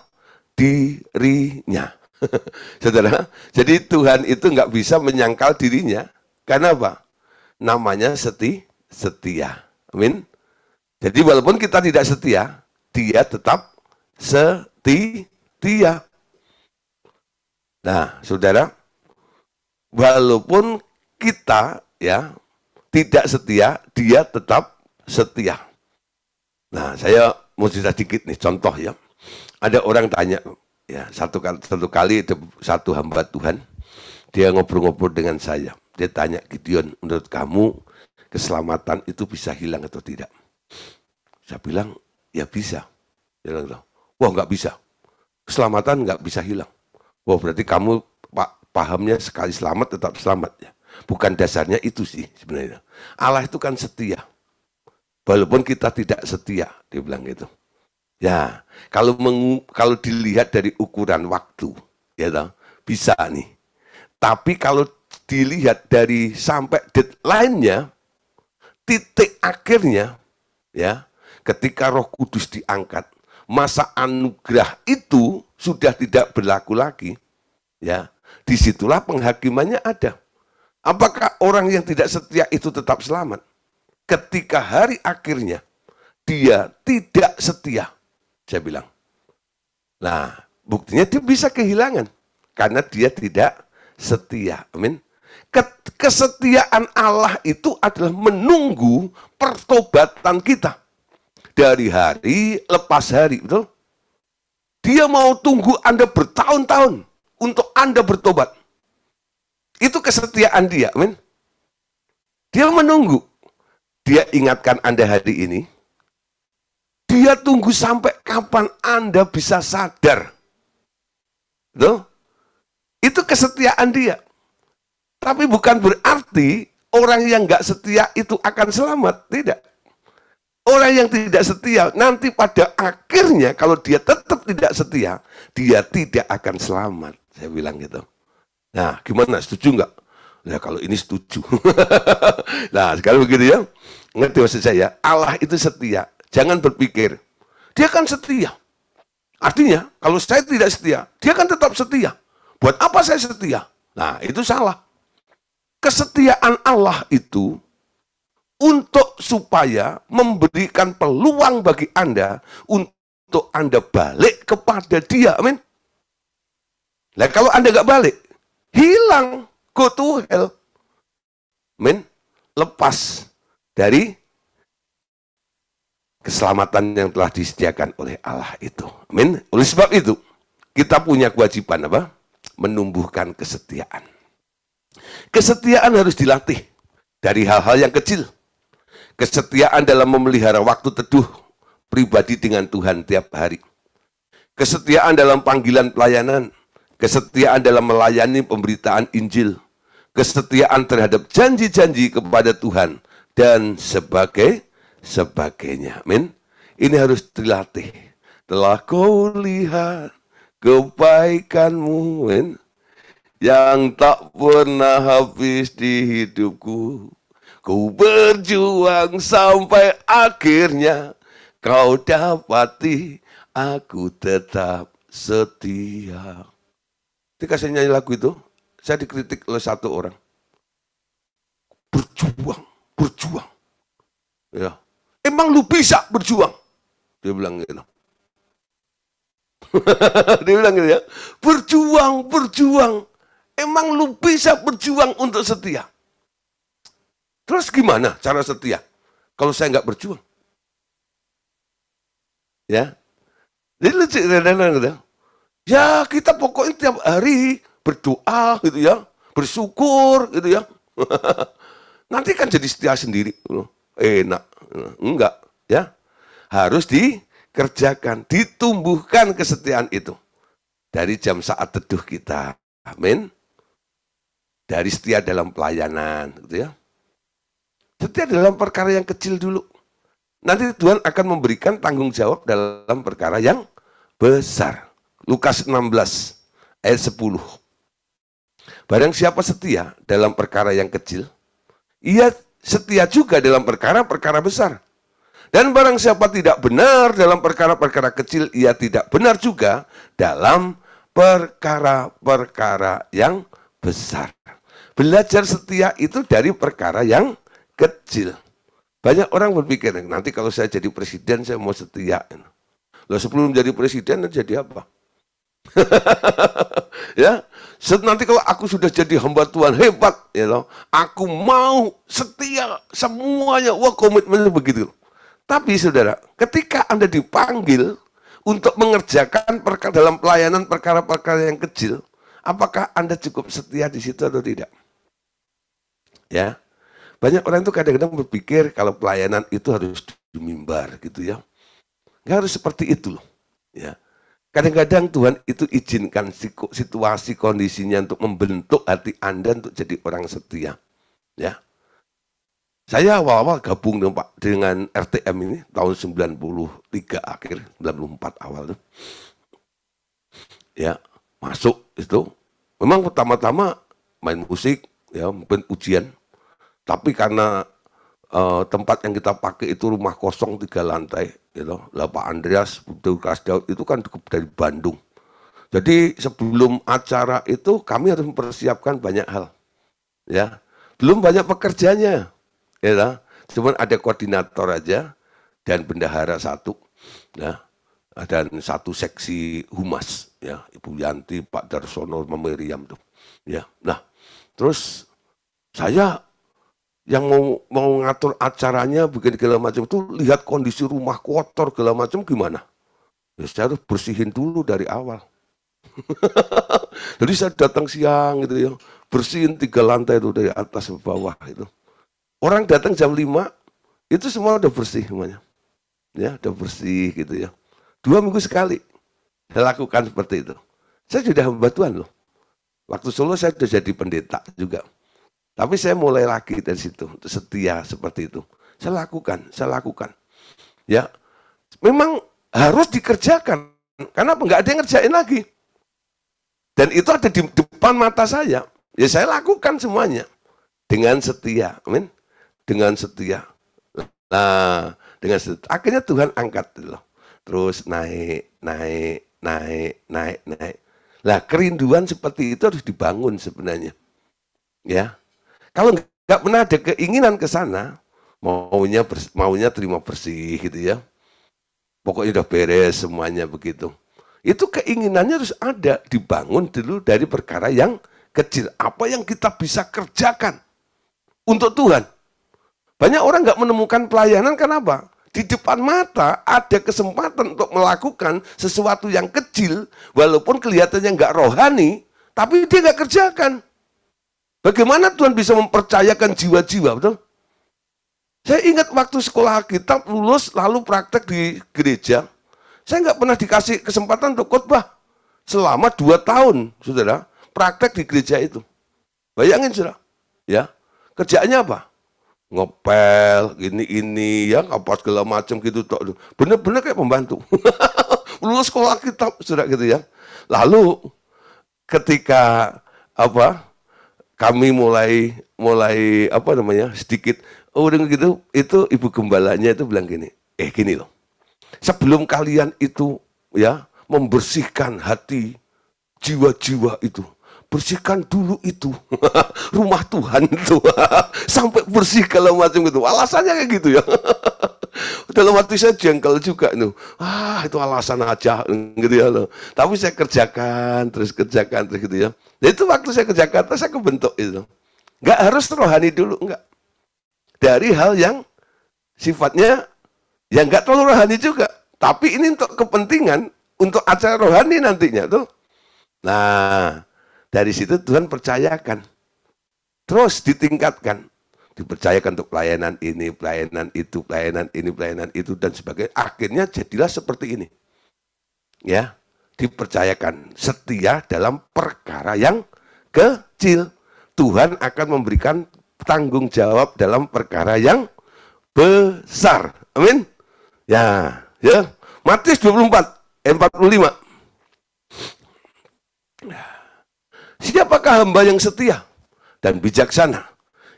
dirinya. Saudara, jadi Tuhan itu nggak bisa menyangkal dirinya. Karena apa? Namanya setia. Amin. Jadi walaupun kita tidak setia, dia tetap setia. Nah, saudara, walaupun kita ya tidak setia, dia tetap setia. Nah, saya mau cerita dikit nih, contoh ya. Ada orang tanya, ya satu kali satu hamba Tuhan, dia ngobrol-ngobrol dengan saya. Dia tanya, Gideon, menurut kamu keselamatan itu bisa hilang atau tidak? Saya bilang, ya bisa. Dia bilang, wah nggak bisa. Keselamatan nggak bisa hilang. Wah berarti kamu pahamnya sekali selamat tetap selamat ya. Bukan dasarnya itu sih sebenarnya. Allah itu kan setia. Walaupun kita tidak setia, dia bilang gitu. Ya, kalau dilihat dari ukuran waktu, ya toh, bisa nih. Tapi kalau dilihat dari sampai deadline-nya, titik akhirnya, Ya, ketika Roh Kudus diangkat, masa anugerah itu sudah tidak berlaku lagi. Ya, disitulah penghakimannya ada. Apakah orang yang tidak setia itu tetap selamat? Ketika hari akhirnya dia tidak setia, saya bilang. Nah, buktinya dia bisa kehilangan karena dia tidak setia. Amin. Kesetiaan Allah itu adalah menunggu pertobatan kita dari hari lepas hari, betul? Dia mau tunggu Anda bertahun-tahun untuk Anda bertobat. Itu kesetiaan dia, amin. Dia menunggu. Dia ingatkan Anda hari ini. Dia tunggu sampai kapan Anda bisa sadar. Betul? Itu kesetiaan dia. Tapi bukan berarti orang yang nggak setia itu akan selamat. Tidak. Orang yang tidak setia, nanti pada akhirnya kalau dia tetap tidak setia, dia tidak akan selamat. Saya bilang gitu. Nah, gimana? Setuju nggak? Nah, kalau ini setuju. Nah, sekarang begitu ya. Ngerti maksud saya? Allah itu setia. Jangan berpikir, dia kan setia. Artinya, kalau saya tidak setia, dia kan tetap setia. Buat apa saya setia? Nah, itu salah. Kesetiaan Allah itu untuk supaya memberikan peluang bagi Anda untuk Anda balik kepada dia. Amin. Nah, kalau Anda nggak balik, hilang, go to hell. Amin. Lepas dari keselamatan yang telah disediakan oleh Allah itu. Amin. Oleh sebab itu, kita punya kewajiban apa? Menumbuhkan kesetiaan. Kesetiaan harus dilatih dari hal-hal yang kecil. Kesetiaan dalam memelihara waktu teduh pribadi dengan Tuhan tiap hari. Kesetiaan dalam panggilan pelayanan. Kesetiaan dalam melayani pemberitaan Injil. Kesetiaan terhadap janji-janji kepada Tuhan. Dan sebagainya. Amin. Ini harus dilatih. Telah kau lihat kebaikanmu, amin, yang tak pernah habis di hidupku. Ku berjuang sampai akhirnya kau dapati aku tetap setia. Ketika saya nyanyi lagu itu, saya dikritik oleh satu orang. Berjuang. Ya. Emang lu bisa berjuang? Dia bilang gitu. Dia bilang gitu ya. Berjuang. Emang lu bisa berjuang untuk setia? Terus gimana cara setia? Kalau saya nggak berjuang. Ya. Jadi lucu. Ya kita pokoknya tiap hari berdoa gitu ya. Bersyukur gitu ya. Nanti kan jadi setia sendiri. Enak. Enggak. Ya. Harus dikerjakan. Ditumbuhkan kesetiaan itu. Dari jam saat teduh kita. Amin. Dari setia dalam pelayanan. Gitu ya. Setia dalam perkara yang kecil dulu. Nanti Tuhan akan memberikan tanggung jawab dalam perkara yang besar. Lukas 16 ayat 10. Barang siapa setia dalam perkara yang kecil, ia setia juga dalam perkara-perkara besar. Dan barang siapa tidak benar dalam perkara-perkara kecil, ia tidak benar juga dalam perkara-perkara yang besar. Belajar setia itu dari perkara yang kecil. Banyak orang berpikir, nanti kalau saya jadi presiden, saya mau setia. Loh, sebelum jadi presiden, jadi apa? Ya, nanti kalau aku sudah jadi hamba Tuhan hebat, ya loh, aku mau setia semuanya. Wah, komitmennya begitu. Tapi saudara, ketika Anda dipanggil untuk mengerjakan dalam pelayanan perkara-perkara yang kecil, apakah Anda cukup setia di situ atau tidak? Ya. Banyak orang itu kadang-kadang berpikir kalau pelayanan itu harus di mimbar gitu ya. Nggak harus seperti itu loh. Ya. Kadang-kadang Tuhan itu izinkan situasi kondisinya untuk membentuk hati Anda untuk jadi orang setia. Ya. Saya awal-awal gabung dengan RTM ini tahun 93 akhir, 94 awal tuh. Ya, masuk itu. Memang pertama-tama main musik, ya mungkin ujian. Tapi karena tempat yang kita pakai itu rumah kosong 3 lantai, gitu. Lah Pak Andreas, Lukas Daud itu kan dari Bandung. Jadi sebelum acara itu kami harus mempersiapkan banyak hal, ya. Belum banyak pekerjaannya, ya. Cuman ada koordinator aja dan bendahara 1, ya. Dan 1 seksi humas, ya. Ibu Yanti, Pak Darsono, Miriam tuh, ya. Nah, terus saya yang mau ngatur acaranya, bikin segala macam itu, lihat kondisi rumah kotor segala macam gimana? Ya, saya harus bersihin dulu dari awal. Jadi saya datang siang gitu ya, bersihin 3 lantai itu dari atas ke bawah itu. Orang datang jam 5, itu semua udah bersih semuanya. Ya, udah bersih gitu ya. 2 minggu sekali saya lakukan seperti itu. Saya sudah hamba-Tuhan loh. Waktu Solo saya sudah jadi pendeta juga. Tapi saya mulai lagi dari situ, setia seperti itu. Saya lakukan. Ya, memang harus dikerjakan. Karena nggak ada yang ngerjain lagi. Dan itu ada di depan mata saya. Ya saya lakukan semuanya. Dengan setia. Amin. Dengan setia. Nah, dengan setia. Akhirnya Tuhan angkat. Terus naik. Lah kerinduan seperti itu harus dibangun sebenarnya. Ya. Kalau nggak pernah ada keinginan ke sana, maunya terima bersih gitu ya. Pokoknya udah beres semuanya begitu. Itu keinginannya harus ada, dibangun dulu dari perkara yang kecil. Apa yang kita bisa kerjakan untuk Tuhan. Banyak orang nggak menemukan pelayanan, kenapa? Di depan mata ada kesempatan untuk melakukan sesuatu yang kecil, walaupun kelihatannya nggak rohani, tapi dia nggak kerjakan. Bagaimana Tuhan bisa mempercayakan jiwa-jiwa, betul? Saya ingat waktu sekolah Alkitab lulus lalu praktek di gereja, saya nggak pernah dikasih kesempatan untuk khotbah selama 2 tahun, saudara, praktek di gereja itu. Bayangin, saudara, ya, kerjaannya apa? Ngepel, ini ya, apa segala macam gitu, bener-bener kayak pembantu. Lulus sekolah Alkitab, saudara, gitu ya. Lalu ketika kami mulai sedikit dengan gitu, itu ibu gembalanya itu bilang gini, gini loh, sebelum kalian itu ya membersihkan hati jiwa-jiwa itu, bersihkan dulu itu rumah Tuhan itu sampai bersih kalau macam gitu. Alasannya kayak gitu ya. Dalam hati saya jengkel juga itu. Itu alasan aja gitu ya loh. Tapi saya kerjakan terus gitu ya. Dan itu waktu saya ke Jakarta saya kebentuk itu. Enggak harus rohani dulu, enggak. Dari hal yang sifatnya yang enggak terlalu rohani juga, tapi ini untuk kepentingan untuk acara rohani nantinya tuh. Nah, dari situ Tuhan percayakan. Terus ditingkatkan. Dipercayakan untuk pelayanan ini, pelayanan itu, pelayanan ini, pelayanan itu, dan sebagainya. Akhirnya jadilah seperti ini. Ya, dipercayakan setia dalam perkara yang kecil. Tuhan akan memberikan tanggung jawab dalam perkara yang besar. Amin. Ya. Matius 24:45. Siapakah hamba yang setia dan bijaksana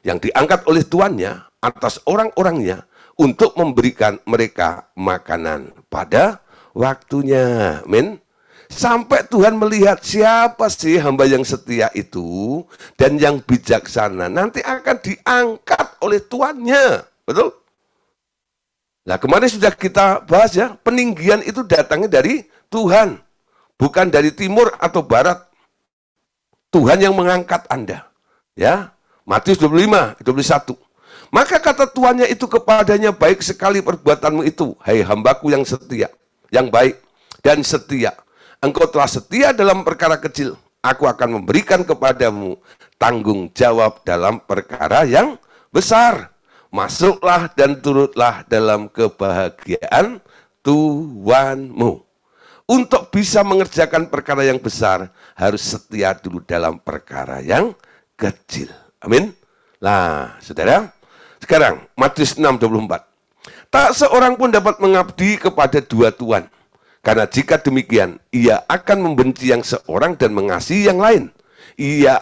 yang diangkat oleh tuannya atas orang-orangnya untuk memberikan mereka makanan pada waktunya. Amin. Sampai Tuhan melihat siapa sih hamba yang setia itu dan yang bijaksana, nanti akan diangkat oleh tuannya. Betul? Nah, kemarin sudah kita bahas ya, peninggian itu datangnya dari Tuhan, bukan dari timur atau barat. Tuhan yang mengangkat Anda. Ya. Matius 25:21. Maka kata tuannya itu kepadanya, baik sekali perbuatanmu itu, hai hambaku yang setia, yang baik dan setia. Engkau telah setia dalam perkara kecil, aku akan memberikan kepadamu tanggung jawab dalam perkara yang besar. Masuklah dan turutlah dalam kebahagiaan Tuhanmu. Untuk bisa mengerjakan perkara yang besar, harus setia dulu dalam perkara yang kecil. Amin. Nah, saudara, sekarang Matius 6:24. Tak seorang pun dapat mengabdi kepada 2 tuan. Karena jika demikian, ia akan membenci yang seorang dan mengasihi yang lain. Ia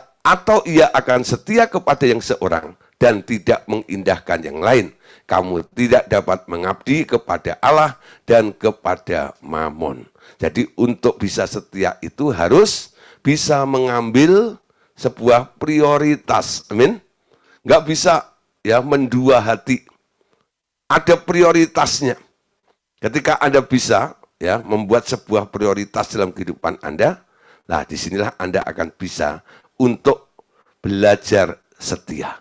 akan setia kepada yang seorang dan tidak mengindahkan yang lain. Kamu tidak dapat mengabdi kepada Allah dan kepada Mamon. Jadi untuk bisa setia itu harus bisa mengambil sebuah prioritas. Amin. Nggak bisa ya mendua hati. Ada prioritasnya. Ketika Anda bisa ya membuat sebuah prioritas dalam kehidupan Anda, nah disinilah Anda akan bisa untuk belajar setia.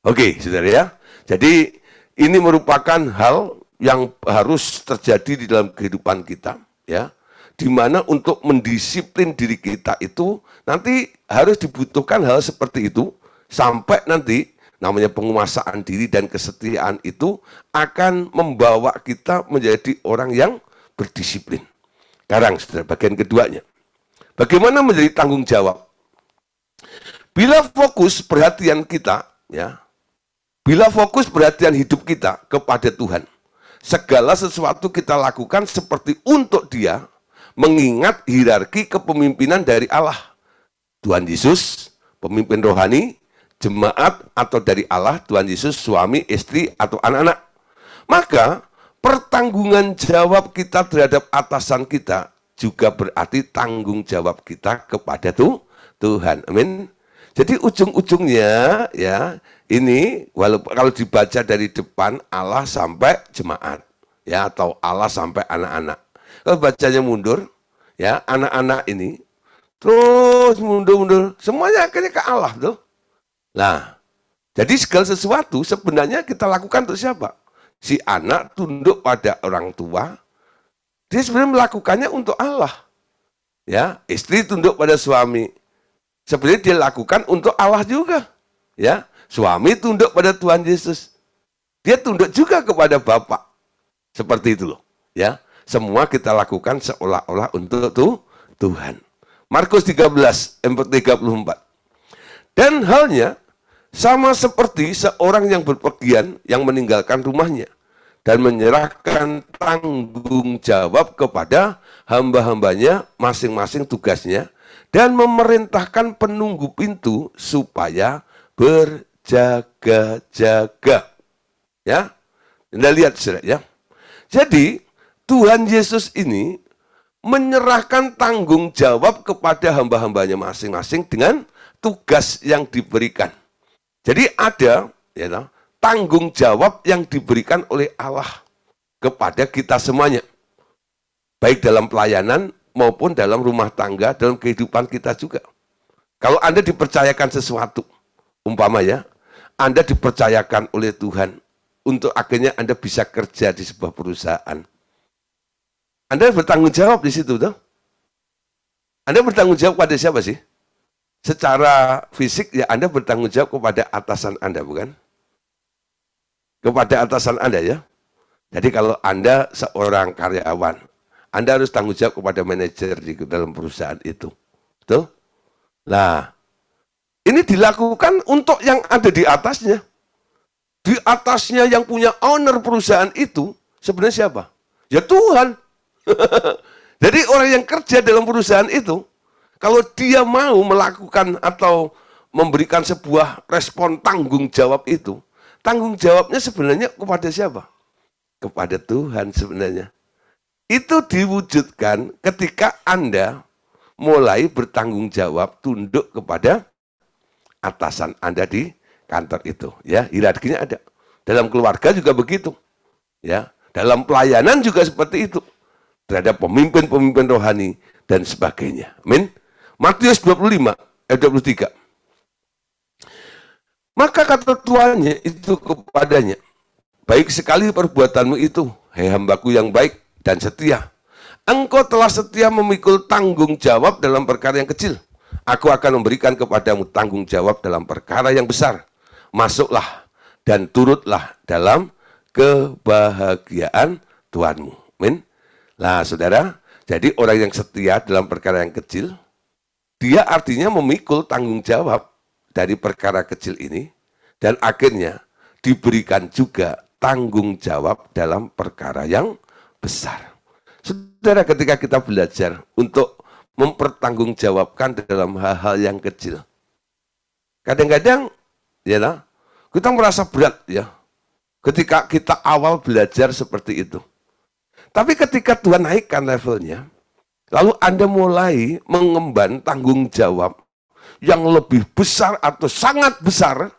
Oke, saudara ya. Jadi ini merupakan hal yang harus terjadi di dalam kehidupan kita, ya. Di mana untuk mendisiplin diri kita itu nanti harus dibutuhkan hal seperti itu sampai nanti namanya penguasaan diri dan kesetiaan itu akan membawa kita menjadi orang yang berdisiplin. Sekarang, saudara, bagian keduanya. Bagaimana menjadi tanggung jawab? Bila fokus perhatian kita, ya, bila fokus perhatian hidup kita kepada Tuhan, segala sesuatu kita lakukan seperti untuk Dia, mengingat hierarki kepemimpinan dari Allah. Tuhan Yesus, pemimpin rohani, jemaat atau dari Allah, Tuhan Yesus, suami, istri, atau anak-anak. Maka pertanggungan jawab kita terhadap atasan kita juga berarti tanggung jawab kita kepada Tuhan. Amin. Jadi ujung-ujungnya ya ini walaupun kalau dibaca dari depan Allah sampai jemaat ya atau Allah sampai anak-anak. Kalau bacanya mundur ya anak-anak ini terus mundur-mundur semuanya akhirnya ke Allah tuh. Nah, jadi segala sesuatu sebenarnya kita lakukan untuk siapa? Si anak tunduk pada orang tua, dia sebenarnya melakukannya untuk Allah. Ya, istri tunduk pada suami, sebenarnya dia lakukan untuk Allah juga. Ya, suami tunduk pada Tuhan Yesus, dia tunduk juga kepada Bapa. Seperti itu loh. Ya, semua kita lakukan seolah-olah untuk Tuhan. Markus 13, ayat 34. Dan halnya sama seperti seorang yang berpergian yang meninggalkan rumahnya dan menyerahkan tanggung jawab kepada hamba-hambanya masing-masing tugasnya dan memerintahkan penunggu pintu supaya berjaga-jaga. Ya, Anda lihat saudara ya. Jadi Tuhan Yesus ini menyerahkan tanggung jawab kepada hamba-hambanya masing-masing dengan tugas yang diberikan. Jadi ada ya, tanggung jawab yang diberikan oleh Allah kepada kita semuanya. Baik dalam pelayanan maupun dalam rumah tangga, dalam kehidupan kita juga. Kalau Anda dipercayakan sesuatu, umpama ya, Anda dipercayakan oleh Tuhan untuk akhirnya Anda bisa kerja di sebuah perusahaan. Anda bertanggung jawab di situ, toh? Anda bertanggung jawab pada siapa sih? Secara fisik ya Anda bertanggung jawab kepada atasan Anda, bukan? Kepada atasan Anda ya. Jadi kalau Anda seorang karyawan, Anda harus tanggung jawab kepada manajer di dalam perusahaan itu. Betul? Nah, ini dilakukan untuk yang ada di atasnya. Di atasnya yang punya owner perusahaan itu sebenarnya siapa? Ya Tuhan. Jadi orang yang kerja dalam perusahaan itu, kalau dia mau melakukan atau memberikan sebuah respon tanggung jawab itu, tanggung jawabnya sebenarnya kepada siapa? Kepada Tuhan sebenarnya. Itu diwujudkan ketika Anda mulai bertanggung jawab tunduk kepada atasan Anda di kantor itu. Ya, hierarkinya ada. Dalam keluarga juga begitu. Ya, dalam pelayanan juga seperti itu. Terhadap pemimpin-pemimpin rohani dan sebagainya. Amin. Matius 25 ayat 23. Maka kata tuannya itu kepadanya, baik sekali perbuatanmu itu, hai hambaku yang baik dan setia. Engkau telah setia memikul tanggung jawab dalam perkara yang kecil. Aku akan memberikan kepadamu tanggung jawab dalam perkara yang besar. Masuklah dan turutlah dalam kebahagiaan Tuhanmu. Amin. Nah, saudara, jadi orang yang setia dalam perkara yang kecil, dia artinya memikul tanggung jawab dari perkara kecil ini, dan akhirnya diberikan juga tanggung jawab dalam perkara yang besar. Saudara, ketika kita belajar untuk mempertanggungjawabkan dalam hal-hal yang kecil, kadang-kadang ya, Kita merasa berat ya, ketika kita awal belajar seperti itu. Tapi ketika Tuhan naikkan levelnya, lalu Anda mulai mengemban tanggung jawab yang lebih besar atau sangat besar,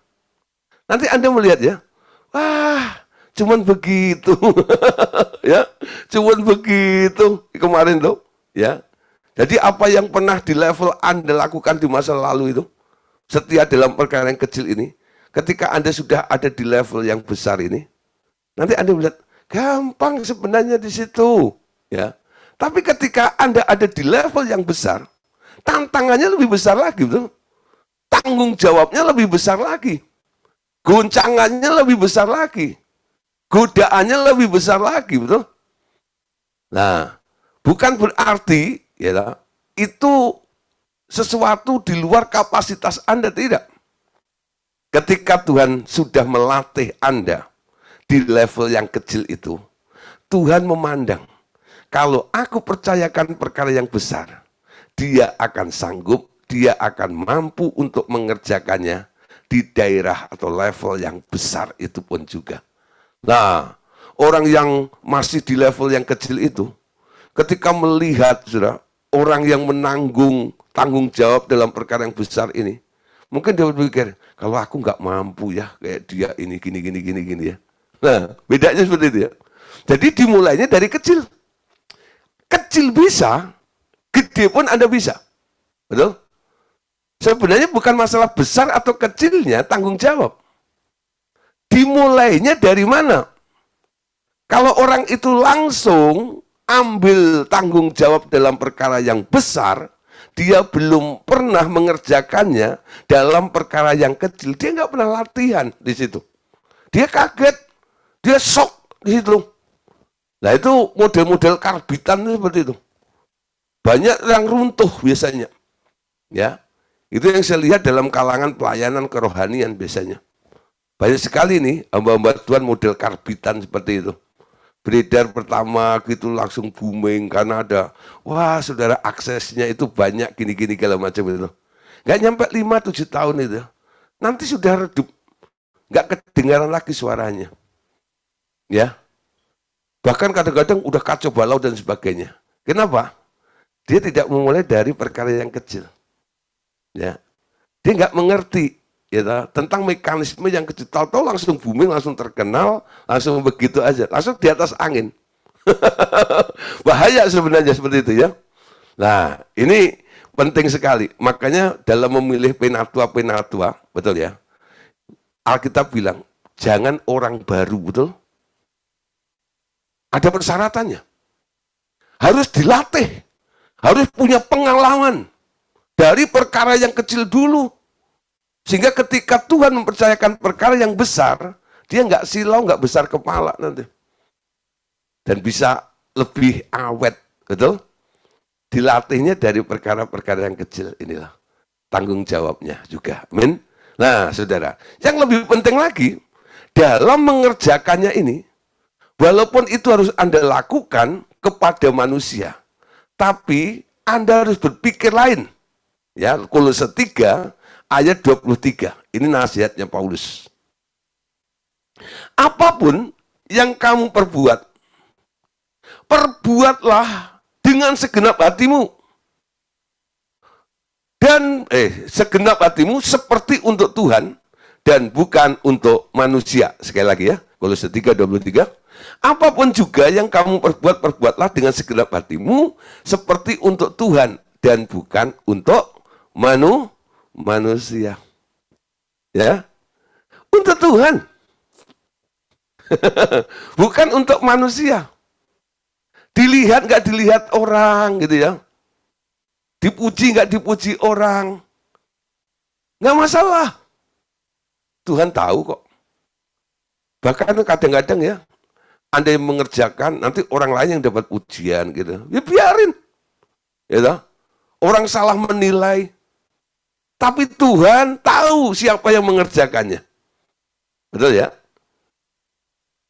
nanti Anda melihat ya, wah, cuman begitu. Ya, cuman begitu kemarin tuh, ya. Jadi apa yang pernah di level Anda lakukan di masa lalu itu, setia dalam perkara yang kecil ini, ketika Anda sudah ada di level yang besar ini, nanti Anda melihat gampang sebenarnya di situ, ya. Tapi ketika Anda ada di level yang besar, tantangannya lebih besar lagi, betul? Tanggung jawabnya lebih besar lagi. Goncangannya lebih besar lagi. Godaannya lebih besar lagi, betul? Nah, bukan berarti ya, itu sesuatu di luar kapasitas Anda, tidak. Ketika Tuhan sudah melatih Anda di level yang kecil itu, Tuhan memandang, kalau aku percayakan perkara yang besar, dia akan sanggup, dia akan mampu untuk mengerjakannya di daerah atau level yang besar itu pun juga. Nah, orang yang masih di level yang kecil itu, ketika melihat saudara, orang yang menanggung tanggung jawab dalam perkara yang besar ini, mungkin dia berpikir, kalau aku nggak mampu ya, kayak dia ini, gini ya. Nah, bedanya seperti itu ya. Jadi dimulainya dari kecil. Kecil bisa, gede pun Anda bisa. Betul? Sebenarnya bukan masalah besar atau kecilnya tanggung jawab. Dimulainya dari mana? Kalau orang itu langsung ambil tanggung jawab dalam perkara yang besar, dia belum pernah mengerjakannya dalam perkara yang kecil. Dia nggak pernah latihan di situ. Dia kaget, dia shock di situ. Nah itu model-model karbitan seperti itu. Banyak yang runtuh biasanya. Ya, itu yang saya lihat dalam kalangan pelayanan kerohanian biasanya. Banyak sekali nih hamba-hamba Tuhan model karbitan seperti itu. Beredar pertama gitu langsung booming karena ada, wah saudara aksesnya itu banyak gini-gini segala macam itu. Nggak nyampe 5-7 tahun itu. Nanti sudah redup. Nggak kedengaran lagi suaranya. Ya. Bahkan kadang-kadang udah kacau balau dan sebagainya. Kenapa? Dia tidak memulai dari perkara yang kecil. Ya. Dia nggak mengerti ya, tentang mekanisme yang kecil. Tahu-tahu langsung booming, langsung terkenal, langsung begitu aja. Langsung di atas angin. Bahaya sebenarnya seperti itu ya. Nah, ini penting sekali. Makanya dalam memilih penatua, betul ya. Alkitab bilang, jangan orang baru, betul? Ada persyaratannya. Harus dilatih. Harus punya pengalaman. Dari perkara yang kecil dulu. Sehingga ketika Tuhan mempercayakan perkara yang besar, dia nggak silau, nggak besar kepala nanti. Dan bisa lebih awet, betul? Dilatihnya dari perkara-perkara yang kecil inilah. Tanggung jawabnya juga. Amin. Nah, saudara, yang lebih penting lagi, dalam mengerjakannya ini, walaupun itu harus Anda lakukan kepada manusia, tapi Anda harus berpikir lain. Ya, Kolose 3 ayat 23. Ini nasihatnya Paulus. Apapun yang kamu perbuat, perbuatlah dengan segenap hatimu. Dan segenap hatimu seperti untuk Tuhan dan bukan untuk manusia. Sekali lagi ya, Kolose 3:23. Apapun juga yang kamu perbuat, perbuatlah dengan segenap hatimu seperti untuk Tuhan dan bukan untuk manusia. Ya. Untuk Tuhan. Bukan untuk manusia. Dilihat nggak dilihat orang gitu ya. Dipuji nggak dipuji orang. Nggak masalah. Tuhan tahu kok. Bahkan kadang-kadang ya, Anda yang mengerjakan, nanti orang lain yang dapat pujian gitu. Ya biarin. Gitu. Orang salah menilai. Tapi Tuhan tahu siapa yang mengerjakannya. Betul ya?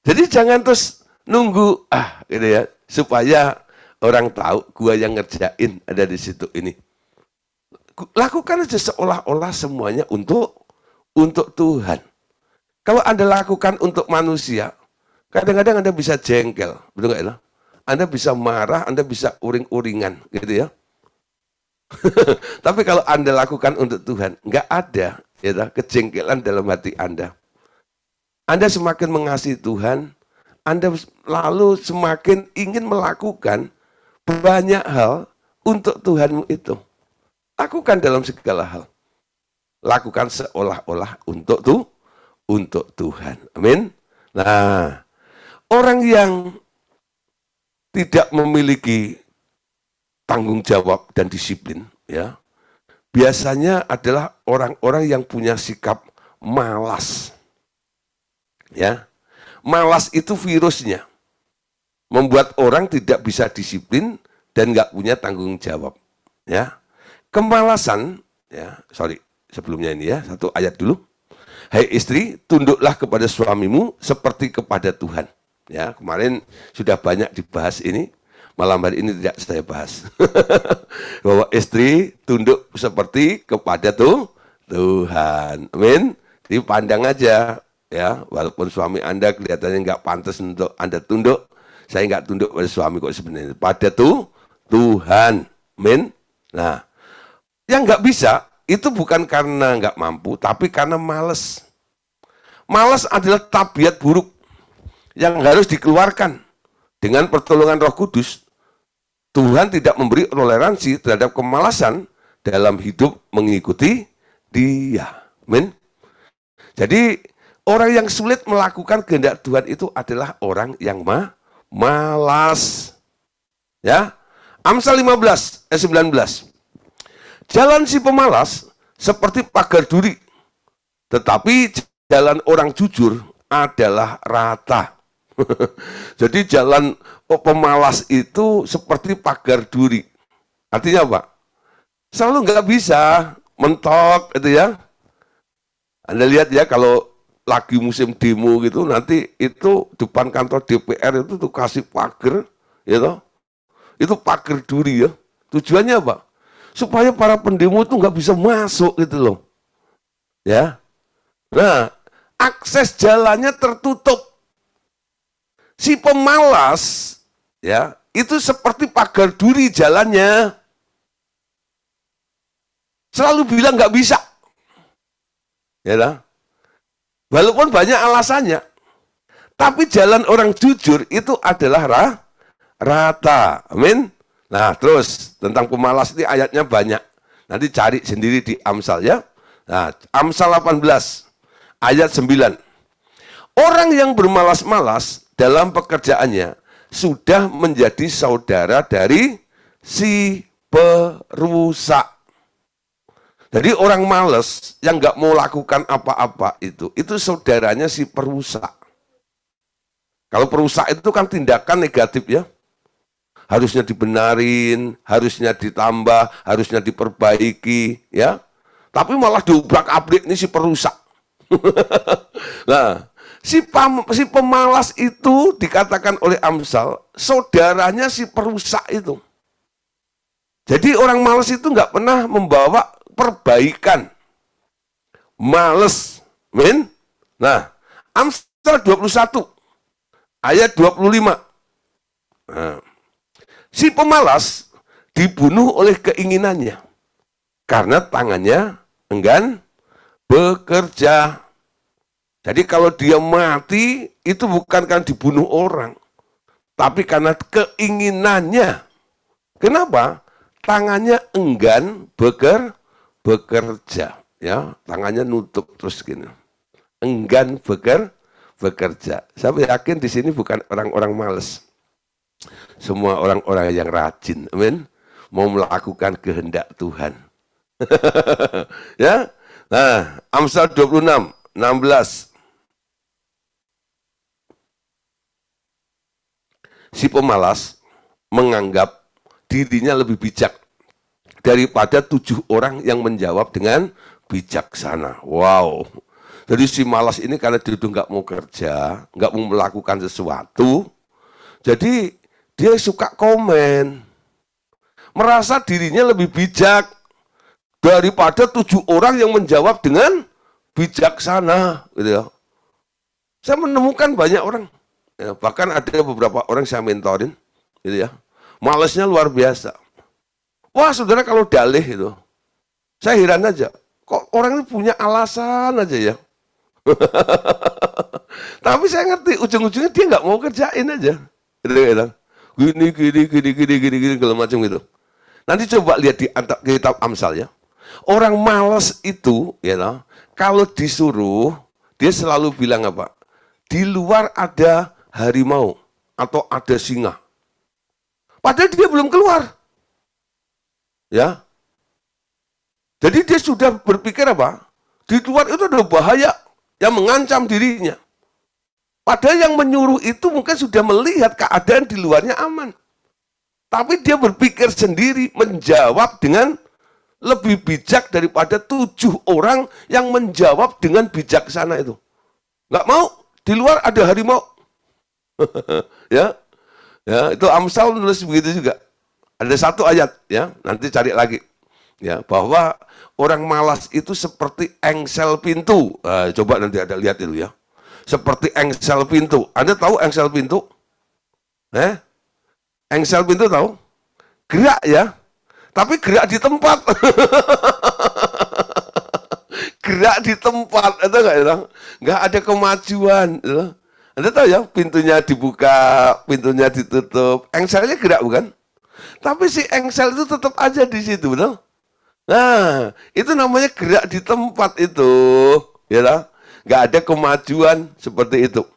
Jadi jangan terus nunggu, gitu ya, supaya orang tahu gua yang ngerjain ada di situ ini. Lakukan aja seolah-olah semuanya untuk Tuhan. Kalau Anda lakukan untuk manusia, kadang-kadang Anda bisa jengkel, betul nggak ya? Anda bisa marah, Anda bisa uring-uringan, gitu ya. Tapi kalau Anda lakukan untuk Tuhan, nggak ada ya, kejengkelan dalam hati Anda. Anda semakin mengasihi Tuhan, Anda lalu semakin ingin melakukan banyak hal untuk Tuhanmu itu. Lakukan dalam segala hal. Lakukan seolah-olah untuk Tuhan. Amin. Nah, orang yang tidak memiliki tanggung jawab dan disiplin, ya, biasanya adalah orang-orang yang punya sikap malas. Ya, malas itu virusnya, membuat orang tidak bisa disiplin dan nggak punya tanggung jawab. Ya, kemalasan, ya, sebelumnya ini ya, satu ayat dulu. Hai istri, tunduklah kepada suamimu seperti kepada Tuhan. Ya, kemarin sudah banyak dibahas ini. Malam hari ini tidak saya bahas. Bahwa istri tunduk seperti kepada Tuhan. Amin. Jadi pandang aja, ya, walaupun suami Anda kelihatannya nggak pantas untuk Anda tunduk, saya nggak tunduk pada suami kok sebenarnya. Pada Tuhan. Amin. Nah, yang nggak bisa itu bukan karena nggak mampu, tapi karena malas. Malas adalah tabiat buruk yang harus dikeluarkan. Dengan pertolongan Roh Kudus, Tuhan tidak memberi toleransi terhadap kemalasan dalam hidup mengikuti Dia. Amin. Jadi, orang yang sulit melakukan kehendak Tuhan itu adalah orang yang malas. Ya. Amsal 15 ayat 19. Jalan si pemalas seperti pagar duri, tetapi jalan orang jujur adalah rata. Jadi jalan pemalas itu seperti pagar duri. Artinya apa? Selalu nggak bisa mentok, itu ya. Anda lihat ya, kalau lagi musim demo gitu, nanti itu depan kantor DPR itu tuh kasih pagar, ya toh? Itu pagar duri ya. Tujuannya apa? Supaya para pendemo itu nggak bisa masuk gitu loh. Ya. Nah, akses jalannya tertutup. Si pemalas, ya, itu seperti pagar duri jalannya. Selalu bilang nggak bisa. Ya lah. Walaupun banyak alasannya. Tapi jalan orang jujur itu adalah rata. Amin. Nah, terus tentang pemalas ini ayatnya banyak. Nanti cari sendiri di Amsal ya. Nah, Amsal 18 ayat 9. Orang yang bermalas-malas dalam pekerjaannya sudah menjadi saudara dari si perusak. Jadi orang malas yang nggak mau lakukan apa-apa itu saudaranya si perusak. Kalau perusak itu kan tindakan negatif ya. Harusnya dibenarin, harusnya ditambah, harusnya diperbaiki, ya. Tapi malah diobrak-abrik ini si perusak. Nah, si pemalas itu dikatakan oleh Amsal, saudaranya si perusak itu. Jadi orang malas itu nggak pernah membawa perbaikan. Males. Amin. Nah, Amsal 21 ayat 25. Nah, si pemalas dibunuh oleh keinginannya karena tangannya enggan bekerja. Jadi kalau dia mati itu bukan karena dibunuh orang, tapi karena keinginannya. Kenapa? Tangannya enggan bekerja. Ya, tangannya nutup terus gini. Enggan bekerja. Saya yakin di sini bukan orang-orang malas. Semua orang-orang yang rajin, amin, mau melakukan kehendak Tuhan. Ya. Nah, Amsal 26, 16. Si pemalas menganggap dirinya lebih bijak daripada 7 orang yang menjawab dengan bijaksana. Wow. Jadi si malas ini karena dia nggak mau kerja, nggak mau melakukan sesuatu, jadi dia suka komen. Merasa dirinya lebih bijak daripada 7 orang yang menjawab dengan bijaksana. Gitu ya. Saya menemukan banyak orang, ya, bahkan ada beberapa orang saya mentorin, gitu ya, malesnya luar biasa. Wah saudara kalau dalih itu, saya heran aja, kok orang ini punya alasan aja ya. Tapi saya ngerti, ujung-ujungnya dia nggak mau kerjain aja. Gitu. Gini, segala macam gitu. Nanti coba lihat di kitab Amsal ya. Orang malas itu, ya, kalau disuruh, dia selalu bilang apa? Di luar ada harimau atau ada singa. Padahal dia belum keluar. Ya. Jadi dia sudah berpikir apa? Di luar itu ada bahaya yang mengancam dirinya. Padahal yang menyuruh itu mungkin sudah melihat keadaan di luarnya aman. Tapi dia berpikir sendiri, menjawab dengan lebih bijak daripada 7 orang yang menjawab dengan bijaksana itu. Nggak mau, di luar ada harimau. Ya, ya, itu Amsal nulis begitu juga. Ada satu ayat, ya, nanti cari lagi. Ya, bahwa orang malas itu seperti engsel pintu. Coba nanti ada lihat itu ya. Seperti engsel pintu. Anda tahu engsel pintu? Engsel pintu tahu? Gerak ya. Tapi gerak di tempat. Gerak di tempat. Itu nggak ada kemajuan. Anda tahu ya, pintunya dibuka, pintunya ditutup. Engselnya gerak bukan? Tapi si engsel itu tetap aja di situ, betul? Nah, itu namanya gerak di tempat itu. Ya, nggak ada kemajuan seperti itu.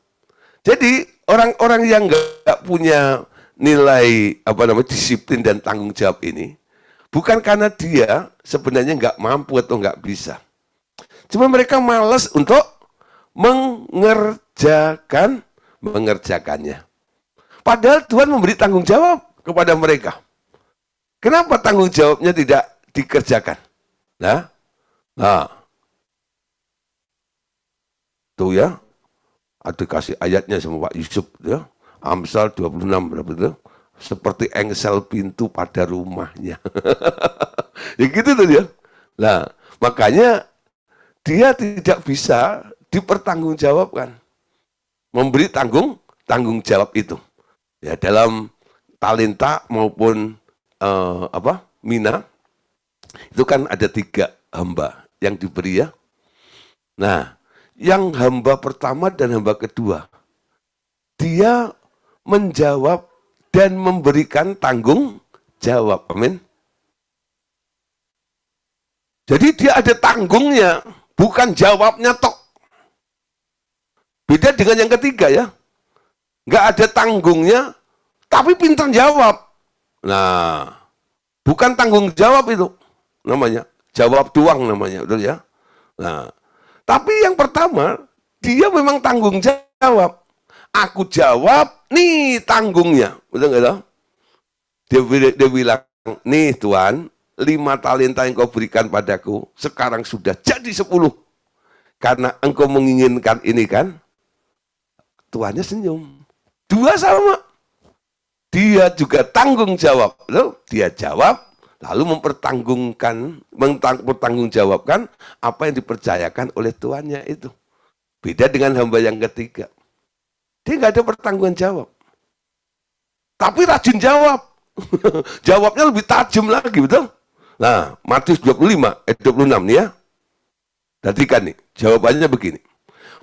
Jadi orang-orang yang nggak punya nilai disiplin dan tanggung jawab ini, bukan karena dia sebenarnya nggak mampu atau nggak bisa. Cuma mereka malas untuk mengerjakannya. Padahal Tuhan memberi tanggung jawab kepada mereka. Kenapa tanggung jawabnya tidak dikerjakan? Nah, tuh ya, ada kasih ayatnya sama Pak Yusuf ya. Amsal 26 berapa itu? Seperti engsel pintu pada rumahnya. Ya gitu tuh dia. Nah, makanya dia tidak bisa dipertanggungjawabkan. Memberi tanggung jawab itu. Ya, dalam talenta maupun mina, itu kan ada 3 hamba yang diberi ya. Nah, yang hamba pertama dan hamba kedua, dia menjawab dan memberikan tanggung jawab. Amin. Jadi dia ada tanggungnya, bukan jawabnya tok. Beda dengan yang ketiga ya. Nggak ada tanggungnya, tapi pintar jawab. Nah, bukan tanggung jawab itu namanya. Jawab doang namanya, betul ya. Nah, tapi yang pertama, dia memang tanggung jawab. Aku jawab, nih tanggungnya. Betul nggak? Dia bilang, nih Tuhan, 5 talenta yang kau berikan padaku, sekarang sudah jadi 10. Karena engkau menginginkan ini kan, Tuhannya senyum. 2 sama. Dia juga tanggung jawab. Loh, dia jawab, lalu mempertanggungjawabkan apa yang dipercayakan oleh Tuhannya itu. Beda dengan hamba yang ketiga. Dia nggak ada pertanggungan jawab. Tapi rajin jawab. Jawabnya lebih tajam lagi, betul? Nah, Matius 25, 26 nih ya. Perhatikan nih, jawabannya begini.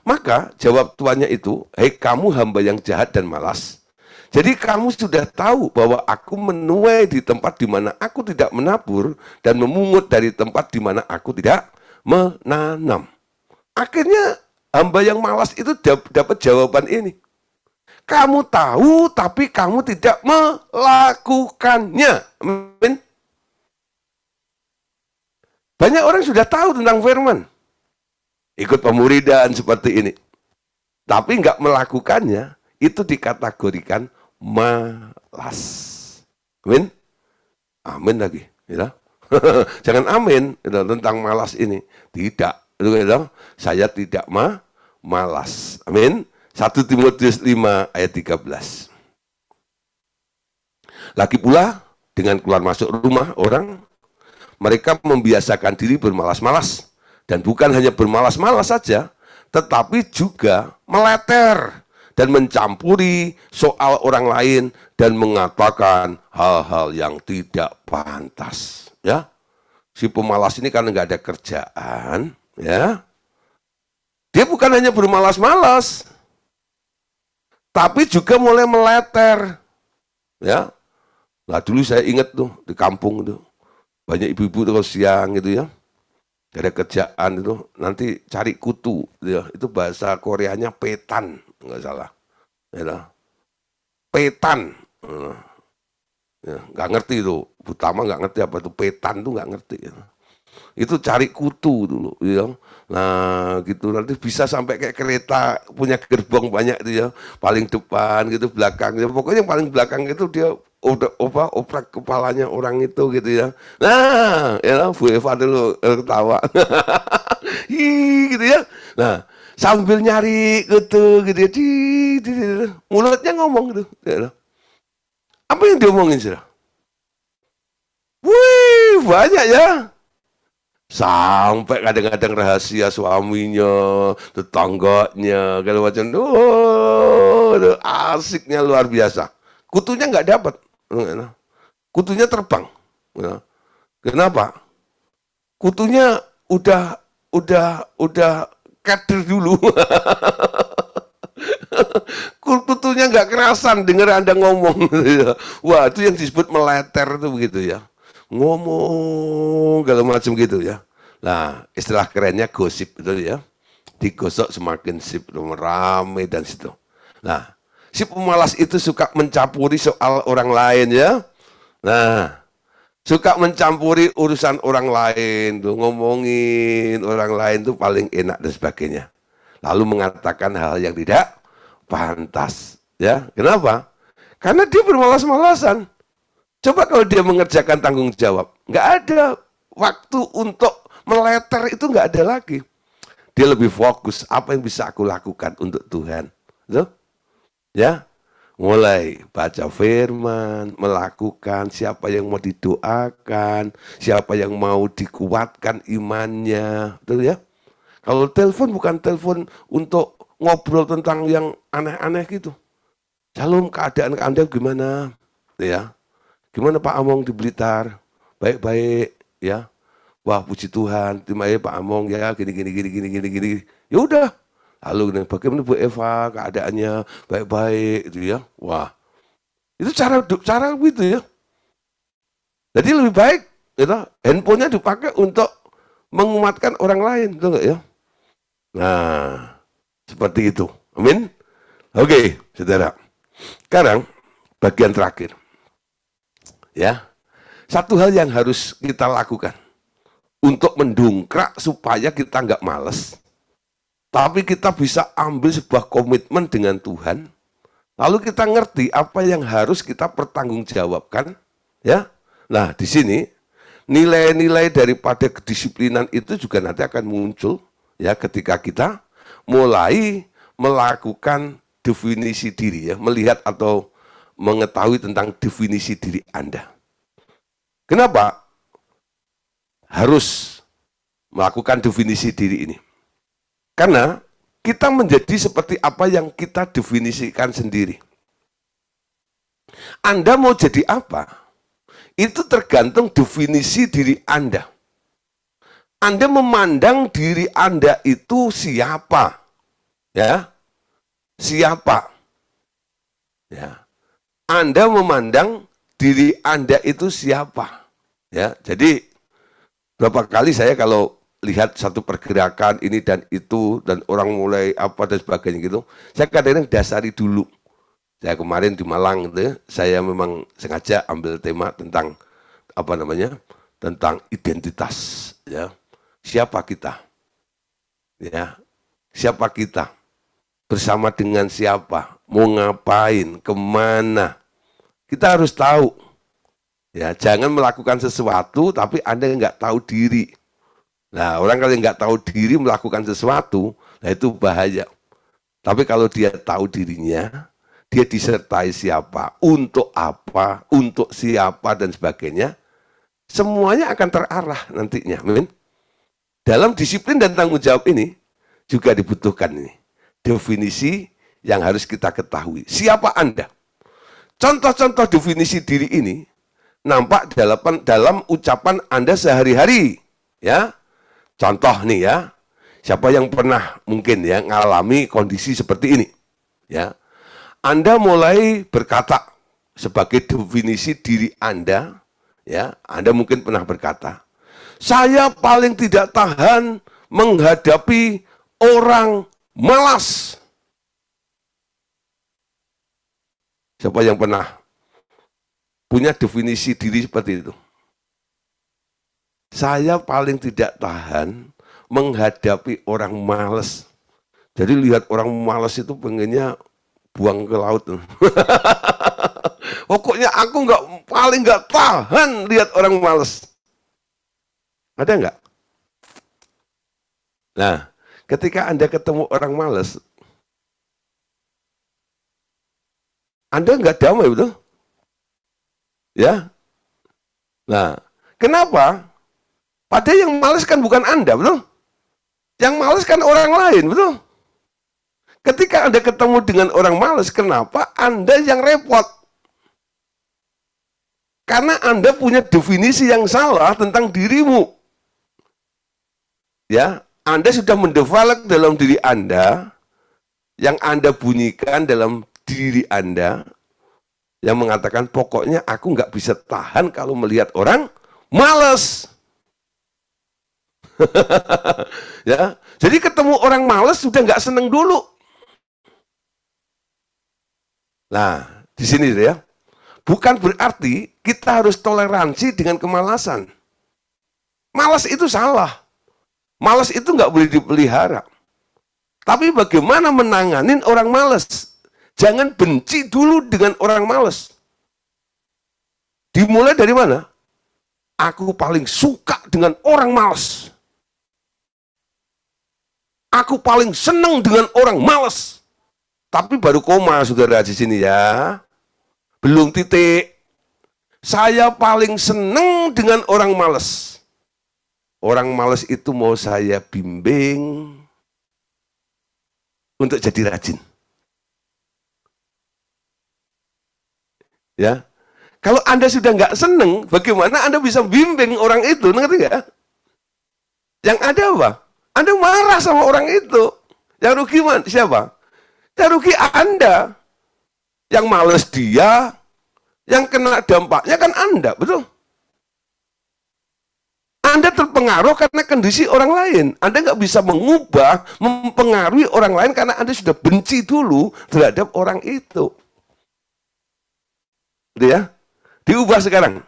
Maka jawab tuannya itu, hei kamu hamba yang jahat dan malas. Jadi kamu sudah tahu bahwa aku menuai di tempat di mana aku tidak menabur dan memungut dari tempat di mana aku tidak menanam. Akhirnya hamba yang malas itu dapat jawaban ini. Kamu tahu tapi kamu tidak melakukannya. Amin. Banyak orang sudah tahu tentang firman. Ikut pemuridan seperti ini. Tapi nggak melakukannya, itu dikategorikan malas. Amin? Amin lagi. Ya. Jangan amin tentang malas ini. Tidak. Saya tidak malas. Amin. 1 Timotius 5 ayat 13. Lagi pula, dengan keluar masuk rumah orang, mereka membiasakan diri bermalas-malas. Dan bukan hanya bermalas-malas saja, tetapi juga meleter dan mencampuri soal orang lain dan mengatakan hal-hal yang tidak pantas. Ya, si pemalas ini karena nggak ada kerjaan, ya, dia bukan hanya bermalas-malas, tapi juga mulai meleter. Ya, nah dulu saya ingat tuh di kampung tuh banyak ibu-ibu tuh kalau siang gitu ya, gak ada kerjaan itu nanti cari kutu, ya. Itu bahasa Koreanya petan, nggak salah, ya, petan, ya, nggak ngerti itu, Butama nggak ngerti apa itu petan tuh nggak ngerti. Ya. Itu cari kutu dulu, ya. Nah gitu nanti bisa sampai kayak kereta punya gerbong banyak itu ya, paling depan gitu belakang, ya. Pokoknya yang paling belakang itu dia udah oprek kepalanya orang itu gitu ya. Nah ya Bu Eva dulu ketawa. Hi, gitu ya. Nah sambil nyari kutu gitu ya, mulutnya ngomong gitu ya. Apa yang diomongin sih? Wih banyak ya. Sampai kadang-kadang rahasia suaminya, tetangganya, kalau macam asiknya luar biasa. Kutunya nggak dapat, kutunya terbang. Kenapa? Kutunya udah kader dulu. Kutunya nggak kerasan dengar Anda ngomong. Wah itu yang disebut meleter itu begitu ya. Ngomong kalau macam gitu ya. Nah istilah kerennya gosip itu ya, digosok semakin sip, rame dan situ. Nah si pemalas itu suka mencampuri soal orang lain ya. Nah suka mencampuri urusan orang lain tuh, ngomongin orang lain tuh paling enak dan sebagainya. Lalu mengatakan hal yang tidak pantas ya. Kenapa? Karena dia bermalas-malasan. Coba kalau dia mengerjakan tanggung jawab, nggak ada waktu untuk meleter, itu nggak ada lagi. Dia lebih fokus, apa yang bisa aku lakukan untuk Tuhan. Tuh? Ya, mulai baca firman, melakukan, siapa yang mau didoakan, siapa yang mau dikuatkan imannya. Betul ya? Kalau telepon bukan telepon untuk ngobrol tentang yang aneh-aneh gitu. Shalom, keadaan Anda gimana? Ya. Gimana Pak Among di Blitar? Baik-baik, ya. Wah, puji Tuhan, terima kasih Pak Among ya, gini. Ya udah. Lalu bagaimana Bu Eva keadaannya? Baik-baik itu ya. Wah. Itu cara gitu ya. Jadi lebih baik gitu, handphonenya dipakai untuk menguatkan orang lain, betul nggak ya? Nah, seperti itu. Amin. Oke, saudara. Sekarang bagian terakhir. Ya, satu hal yang harus kita lakukan untuk mendongkrak supaya kita nggak males, tapi kita bisa ambil sebuah komitmen dengan Tuhan, lalu kita ngerti apa yang harus kita pertanggungjawabkan, ya. Nah, di sini nilai-nilai daripada kedisiplinan itu juga nanti akan muncul, ya, ketika kita mulai melakukan definisi diri, ya, melihat atau mengetahui tentang definisi diri Anda. Kenapa harus melakukan definisi diri ini? Karena kita menjadi seperti apa yang kita definisikan sendiri. Anda mau jadi apa? Itu tergantung definisi diri Anda. Anda memandang diri Anda itu siapa? Ya, siapa? Ya. Anda memandang diri Anda itu siapa? Ya, jadi berapa kali saya kalau lihat satu pergerakan ini dan itu dan orang mulai apa dan sebagainya gitu, saya kadang-kadang dasari dulu. Saya kemarin di Malang gitu, saya memang sengaja ambil tema tentang apa namanya? Tentang identitas, ya. Siapa kita? Ya. Siapa kita? Bersama dengan siapa? Mau ngapain? Kemana? Kita harus tahu, ya, jangan melakukan sesuatu tapi Anda nggak tahu diri. Nah, orang kalau nggak tahu diri melakukan sesuatu, nah itu bahaya. Tapi kalau dia tahu dirinya, dia disertai siapa, untuk apa, untuk siapa dan sebagainya, semuanya akan terarah nantinya. Amin. Dalam disiplin dan tanggung jawab ini, juga dibutuhkan ini. Definisi yang harus kita ketahui. Siapa Anda? Contoh-contoh definisi diri ini nampak dalam ucapan Anda sehari-hari. Ya, contoh nih ya. Siapa yang pernah mungkin ya mengalami kondisi seperti ini? Ya, Anda mulai berkata sebagai definisi diri Anda. Ya, Anda mungkin pernah berkata, saya paling tidak tahan menghadapi orang malas. Siapa yang pernah punya definisi diri seperti itu? Saya paling tidak tahan menghadapi orang malas. Jadi lihat orang malas itu pengennya buang ke laut. Pokoknya aku paling nggak tahan lihat orang malas. Ada nggak? Nah, ketika Anda ketemu orang malas, Anda nggak damai, betul? Ya. Nah, kenapa? Padahal yang malas kan bukan Anda, betul? Yang malas kan orang lain, betul? Ketika Anda ketemu dengan orang malas, kenapa Anda yang repot? Karena Anda punya definisi yang salah tentang dirimu. Ya, Anda sudah mendevelop dalam diri Anda, yang Anda bunyikan dalam diri Anda, yang mengatakan pokoknya aku nggak bisa tahan kalau melihat orang malas. Ya, jadi ketemu orang malas sudah nggak seneng dulu. Nah, di sini ya, bukan berarti kita harus toleransi dengan kemalasan. Malas itu salah. Malas itu nggak boleh dipelihara. Tapi bagaimana menanganin orang malas? Jangan benci dulu dengan orang malas. Dimulai dari mana? Aku paling suka dengan orang malas. Aku paling senang dengan orang malas. Tapi baru koma, saudara, di sini ya. Belum titik. Saya paling senang dengan orang malas. Orang malas itu mau saya bimbing untuk jadi rajin. Ya, kalau Anda sudah nggak senang, bagaimana Anda bisa bimbing orang itu? Ngerti nggak? Yang ada apa? Anda marah sama orang itu. Yang rugi siapa? Yang rugi Anda. Yang malas dia, yang kena dampaknya kan Anda, betul? Anda terpengaruh karena kondisi orang lain. Anda nggak bisa mengubah, mempengaruhi orang lain karena Anda sudah benci dulu terhadap orang itu. Gitu ya? Diubah sekarang.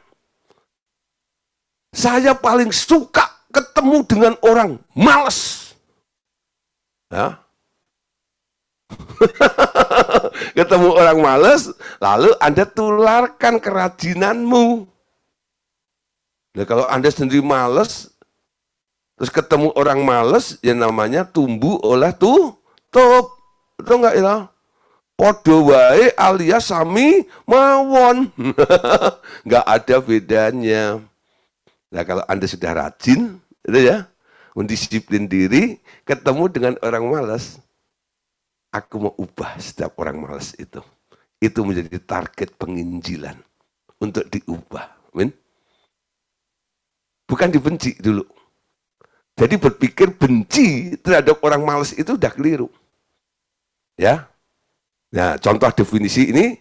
Saya paling suka ketemu dengan orang malas. Ya. Ketemu orang malas, lalu Anda tularkan kerajinanmu. Nah, kalau Anda sendiri malas, terus ketemu orang malas, ya namanya tumbuh oleh tutup. Betul nggak ya? Podo wae alias sami mawon. Nggak ada bedanya. Nah, kalau Anda sudah rajin, itu ya, mendisiplin diri, ketemu dengan orang malas, aku mau ubah setiap orang malas itu. Itu menjadi target penginjilan untuk diubah. Amin. Bukan dibenci dulu. Jadi berpikir benci terhadap orang malas itu udah keliru. Ya. Nah, contoh definisi ini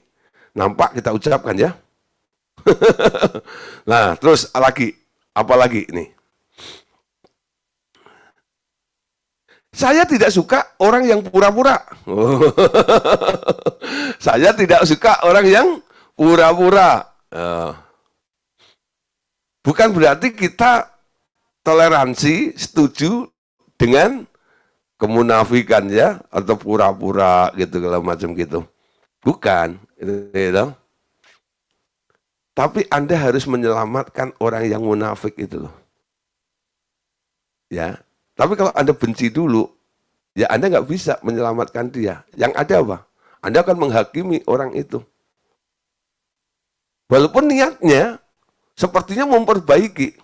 nampak kita ucapkan ya. Nah, terus lagi, apa lagi ini? Saya tidak suka orang yang pura-pura. Saya tidak suka orang yang pura-pura. Bukan berarti kita toleransi, setuju dengan kemunafikan ya, atau pura-pura gitu, kalau macam gitu. Bukan. Gitu. Tapi Anda harus menyelamatkan orang yang munafik itu loh. Ya. Tapi kalau Anda benci dulu, ya Anda nggak bisa menyelamatkan dia. Yang ada apa? Anda akan menghakimi orang itu. Walaupun niatnya sepertinya memperbaiki,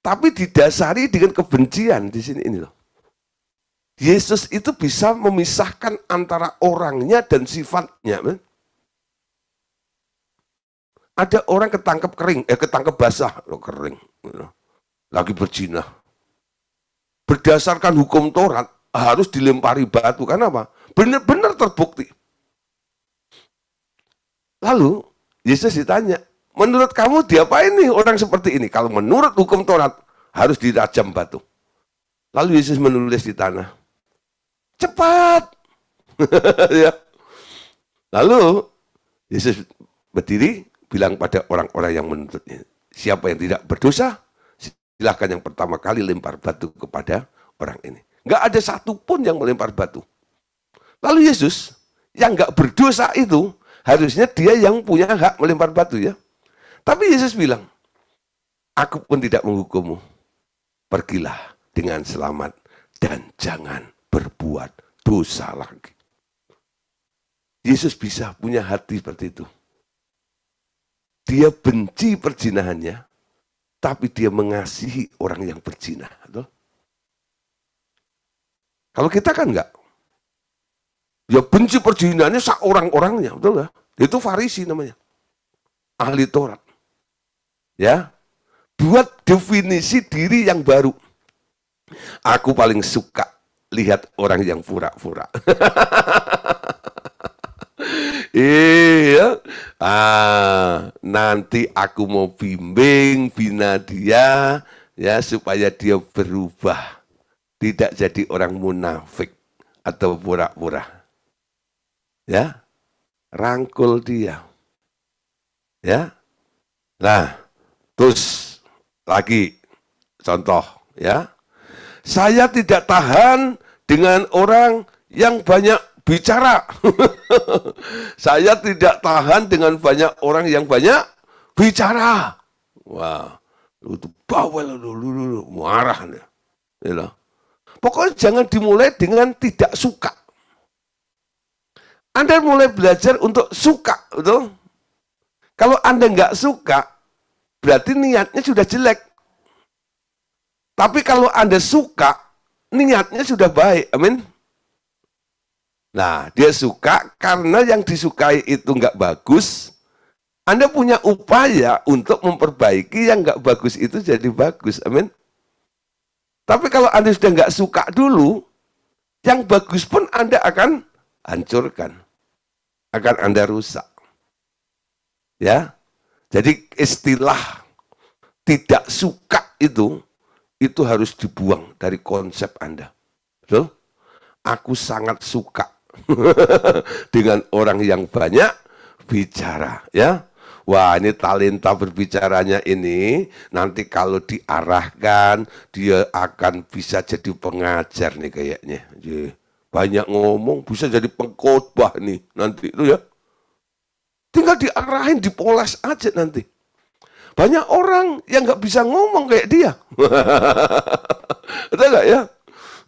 tapi didasari dengan kebencian di sini ini loh. Yesus itu bisa memisahkan antara orangnya dan sifatnya. Ada orang ketangkep kering, ketangkep basah, kering, lagi berzina. Berdasarkan hukum Taurat harus dilempari batu, karena apa? Benar-benar terbukti. Lalu Yesus ditanya, menurut kamu diapain nih orang seperti ini? Kalau menurut hukum Taurat harus dirajam batu. Lalu Yesus menulis di tanah, cepat. Ya. Lalu Yesus berdiri, bilang pada orang-orang yang menuntutnya, siapa yang tidak berdosa, silahkan yang pertama kali lempar batu kepada orang ini. Nggak ada satupun yang melempar batu. Lalu Yesus yang nggak berdosa itu, harusnya dia yang punya hak melempar batu ya. Tapi Yesus bilang, aku pun tidak menghukummu. Pergilah dengan selamat dan jangan berbuat dosa lagi. Yesus bisa punya hati seperti itu. Dia benci perzinahannya, tapi dia mengasihi orang yang berzina. Betul? Kalau kita kan enggak. Dia benci perzinahannya seorang-orangnya, betul enggak? Itu Farisi namanya. Ahli Taurat. Ya. Buat definisi diri yang baru. Aku paling suka lihat orang yang pura-pura. Iya, nanti aku mau bina dia ya supaya dia berubah, tidak jadi orang munafik atau pura-pura. Ya, rangkul dia. Ya, nah, terus lagi contoh ya, saya tidak tahan dengan orang yang banyak bicara. Saya tidak tahan dengan banyak orang yang banyak bicara. Wah, itu bawel dulu marah nih. Ya. Pokoknya jangan dimulai dengan tidak suka. Anda mulai belajar untuk suka, betul? Kalau Anda nggak suka, berarti niatnya sudah jelek. Tapi kalau Anda suka, niatnya sudah baik. Amin. Nah, dia suka karena yang disukai itu nggak bagus. Anda punya upaya untuk memperbaiki yang nggak bagus itu jadi bagus. Amin. Tapi kalau Anda sudah nggak suka dulu, yang bagus pun Anda akan hancurkan. Akan Anda rusak. Ya. Jadi istilah tidak suka itu harus dibuang dari konsep Anda. Betul? Aku sangat suka dengan orang yang banyak bicara, ya. Wah, ini talenta berbicaranya ini nanti kalau diarahkan dia akan bisa jadi pengajar nih kayaknya. Banyak ngomong bisa jadi pengkhotbah nih nanti itu ya. Tinggal diarahin, dipoles aja nanti. Banyak orang yang nggak bisa ngomong kayak dia. Betul nggak ya?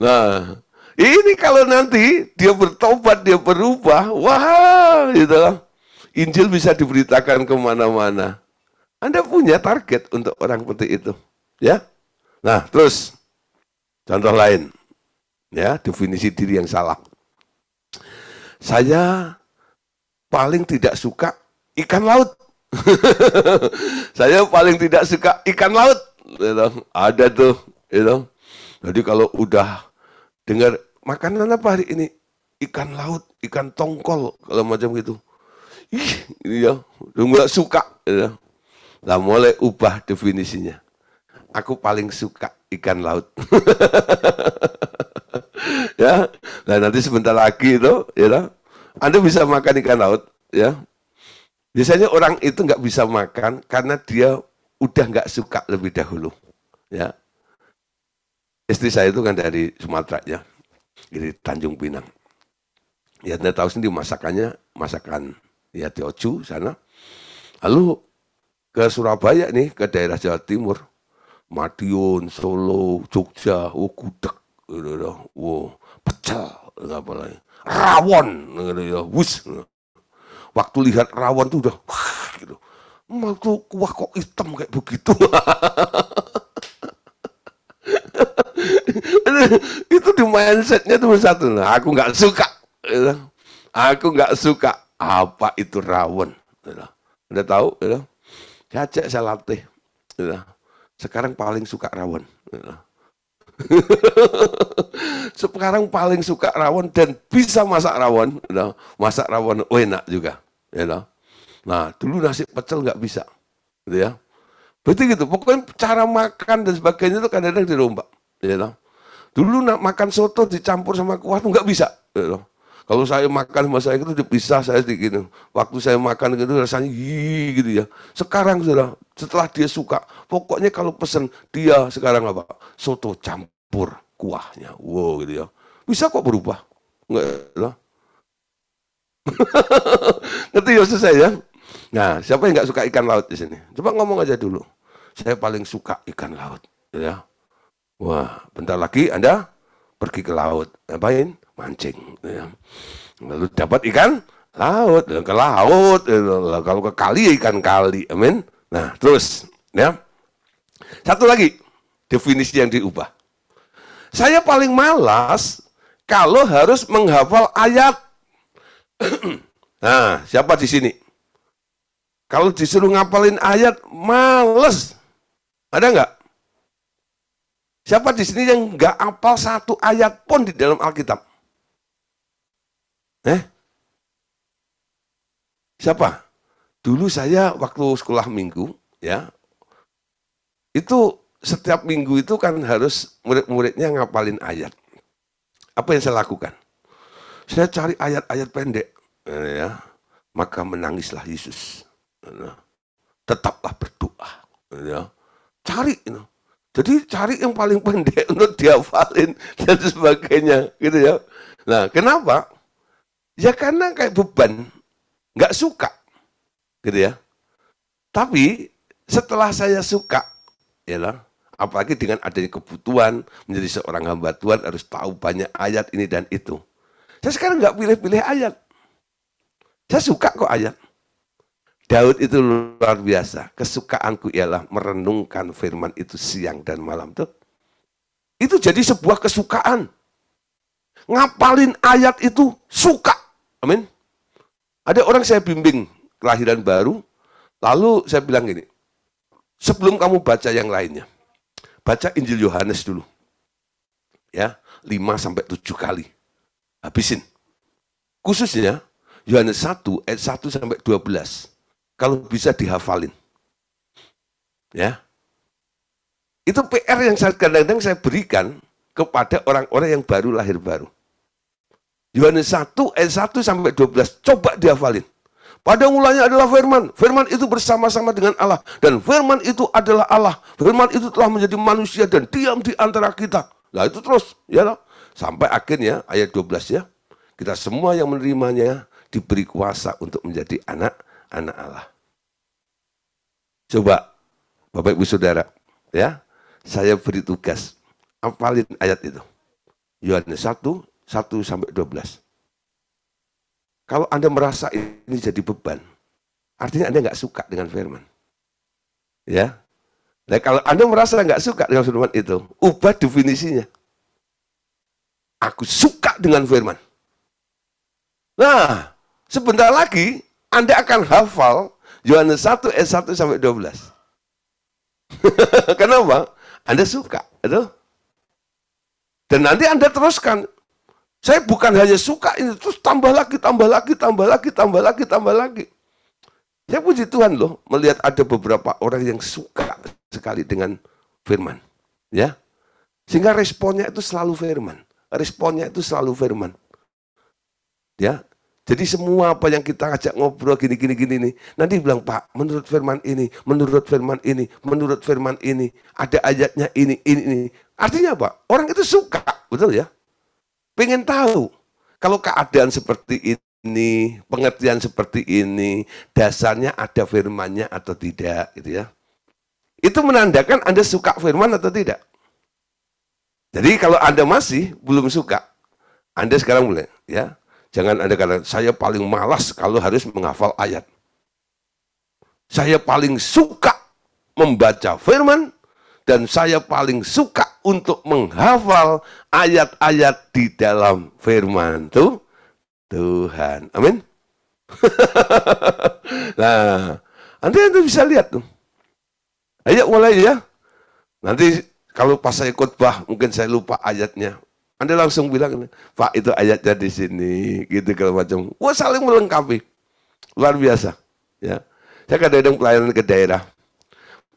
Nah, ini kalau nanti dia bertobat, dia berubah, wah, gitu. Injil bisa diberitakan kemana-mana. Anda punya target untuk orang seperti itu, ya. Nah, terus contoh lain, ya, definisi diri yang salah. Saya paling tidak suka ikan laut. Saya paling tidak suka ikan laut. Gitu. Ada tuh, gitu. Jadi kalau udah dengar makanan apa hari ini? Ikan laut, ikan tongkol, kalau macam gitu. Ih, ya, nggak suka. Ya. Nah, mulai ubah definisinya. Aku paling suka ikan laut. Ya, nah nanti sebentar lagi itu, ya, Anda bisa makan ikan laut, ya. Biasanya orang itu nggak bisa makan karena dia udah nggak suka lebih dahulu, ya. Istri saya itu kan dari Sumatera, ya. Di Tanjung Pinang. Ya, Anda tahu sendiri masakan ya Teocu sana. Lalu ke Surabaya nih, ke daerah Jawa Timur. Madiun, Solo, Jogja, gudeg, pecel, apa lagi. Rawon, wus. Waktu lihat rawon tuh udah, wah, gitu. Wah kok hitam kayak begitu. Itu Jadi mindsetnya cuma satu, nah, aku nggak suka. Gitu. Aku nggak suka. Apa itu rawon? Gitu. Udah tahu? Gitu. Saya cek, saya latih. Gitu. Sekarang paling suka rawon. Gitu. Sekarang paling suka rawon dan bisa masak rawon. Gitu. Masak rawon enak juga. Gitu. Nah, dulu nasi pecel nggak bisa. Gitu ya. Berarti gitu, pokoknya cara makan dan sebagainya itu kadang-kadang dirombak. Gitu. Dulu makan soto dicampur sama kuah itu nggak bisa. Gitu. Kalau saya makan sama saya itu dipisah saya sedikit. Waktu saya makan itu rasanya gitu ya. Sekarang sudah setelah dia suka, pokoknya kalau pesen dia sekarang apa? Soto campur kuahnya. Wow gitu ya. Bisa kok berubah. Enggak lah. Ngerti ya saya ya? Nah, siapa yang nggak suka ikan laut di sini? Coba ngomong aja dulu. Saya paling suka ikan laut, ya. Wah, bentar lagi Anda pergi ke laut, ngapain? Mancing. Ya. Lalu dapat ikan laut, ke laut. Kalau ke kali, ikan kali. Amin. Nah, terus, ya. Satu lagi definisi yang diubah. Saya paling malas kalau harus menghafal ayat. Nah, siapa di sini? Kalau disuruh ngapalin ayat, males. Ada nggak? Siapa di sini yang nggak hafal satu ayat pun di dalam Alkitab? Siapa? Dulu saya waktu sekolah minggu, ya, itu setiap minggu itu kan harus murid-muridnya ngapalin ayat. Apa yang saya lakukan? Saya cari ayat-ayat pendek, ya. Maka menangislah Yesus. Tetaplah berdoa. Ya. Cari. Jadi cari yang paling pendek untuk dihafalin dan sebagainya. Gitu ya. Nah, kenapa? Ya karena kayak beban. Nggak suka. Gitu ya. Tapi setelah saya suka, ya lah, apalagi dengan adanya kebutuhan menjadi seorang hamba Tuhan harus tahu banyak ayat ini dan itu. Saya sekarang nggak pilih-pilih ayat. Saya suka kok ayat. Daud itu luar biasa. Kesukaanku ialah merenungkan firman itu siang dan malam. Tuh. Itu jadi sebuah kesukaan. Ngapalin ayat itu suka. Amin. Ada orang saya bimbing kelahiran baru. Lalu saya bilang gini. Sebelum kamu baca yang lainnya. Baca Injil Yohanes dulu. Ya, 5-7 kali. Habisin. Khususnya Yohanes 1 ayat 1-12. Kalau bisa dihafalin. Ya. Itu PR yang kadang-kadang saya berikan kepada orang-orang yang baru lahir baru. Yohanes 1 ayat 1-12. Coba dihafalin. Pada mulanya adalah firman. Firman itu bersama-sama dengan Allah. Dan firman itu adalah Allah. Firman itu telah menjadi manusia dan diam di antara kita. Nah itu terus. Ya, sampai akhirnya ayat 12 ya. Kita semua yang menerimanya diberi kuasa untuk menjadi anak-anak Allah. Coba, Bapak Ibu Saudara, ya, saya beri tugas, hafalin ayat itu. Yohanes 1-1-12. Kalau Anda merasa ini jadi beban, artinya Anda nggak suka dengan firman. Ya. Nah, kalau Anda merasa nggak suka dengan firman itu, ubah definisinya. Aku suka dengan firman. Nah, sebentar lagi Anda akan hafal Yohanes 1 ayat 1-12. Kenapa? Anda suka, itu. Dan nanti Anda teruskan. Saya bukan hanya suka ini, terus tambah lagi. Saya puji Tuhan loh, melihat ada beberapa orang yang suka sekali dengan firman. Ya. Sehingga responnya itu selalu firman. Ya. Jadi semua apa yang kita ajak ngobrol gini nih, nanti bilang, Pak, menurut firman ini, ada ayatnya ini. Artinya apa? Orang itu suka, betul ya? Pengen tahu. Kalau keadaan seperti ini, pengertian seperti ini, dasarnya ada firmannya atau tidak, gitu ya. Itu menandakan Anda suka firman atau tidak. Jadi kalau Anda masih belum suka, Anda sekarang boleh, ya. Jangan Anda katakan, saya paling malas kalau harus menghafal ayat. Saya paling suka membaca firman, dan saya paling suka untuk menghafal ayat-ayat di dalam firman Tuhan. Amin. Nah, nanti Anda bisa lihat tuh. Ayo mulai ya. Nanti kalau pas saya khotbah mungkin saya lupa ayatnya. Anda langsung bilang, Pak itu ayatnya di sini, gitu kalau macam. Wah, saling melengkapi, luar biasa. Ya, saya kadang-kadang pelayanan ke daerah.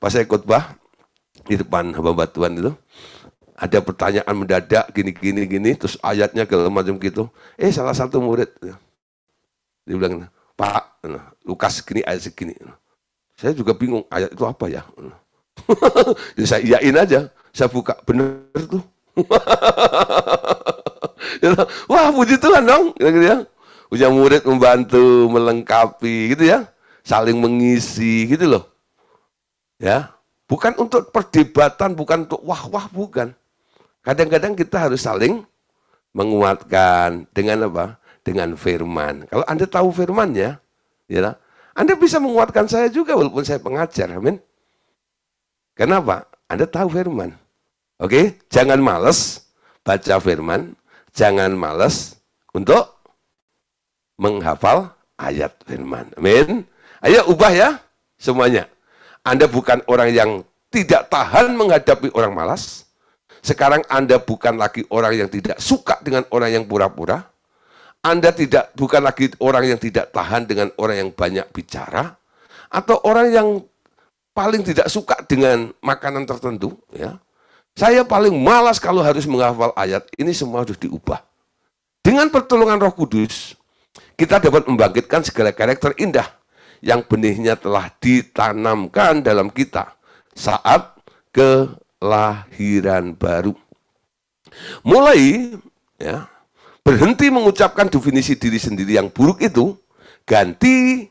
Pas saya khotbah di depan hamba Tuhan itu, ada pertanyaan mendadak gini, terus ayatnya kalau macam gitu. Salah satu murid, dia bilang, Pak, Lukas segini ayat segini. Saya juga bingung ayat itu apa ya. Jadi saya iyain aja, saya buka bener tuh. Wah, puji Tuhan dong, gitu ya. Punya murid membantu, melengkapi, gitu ya, saling mengisi, gitu loh. Ya, bukan untuk perdebatan, bukan untuk wah-wah, bukan. Kadang-kadang kita harus saling menguatkan dengan apa? Dengan firman. Kalau Anda tahu firmannya, ya, Anda bisa menguatkan saya juga walaupun saya pengajar, amin. Kenapa? Anda tahu firman. Oke, jangan malas baca firman, jangan malas untuk menghafal ayat firman. Amin. Ayo ubah ya semuanya. Anda bukan orang yang tidak tahan menghadapi orang malas. Sekarang Anda bukan lagi orang yang tidak suka dengan orang yang pura-pura. Anda bukan lagi orang yang tidak tahan dengan orang yang banyak bicara. Atau orang yang paling tidak suka dengan makanan tertentu, ya. Saya paling malas kalau harus menghafal ayat. Ini semua harus diubah. Dengan pertolongan Roh Kudus, kita dapat membangkitkan segala karakter indah yang benihnya telah ditanamkan dalam kita saat kelahiran baru. Mulai, ya, berhenti mengucapkan definisi diri sendiri yang buruk itu, ganti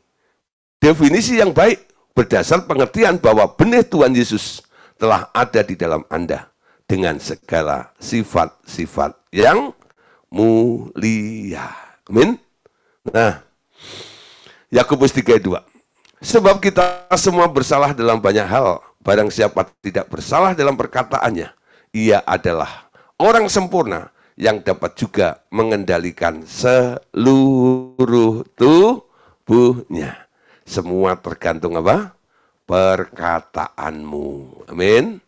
definisi yang baik berdasar pengertian bahwa benih Tuhan Yesus telah ada di dalam Anda dengan segala sifat-sifat yang mulia. Amin. Nah, Yakobus 3:2. Sebab kita semua bersalah dalam banyak hal. Barang siapa tidak bersalah dalam perkataannya, ia adalah orang sempurna yang dapat juga mengendalikan seluruh tubuhnya. Semua tergantung apa? Perkataanmu. Amin.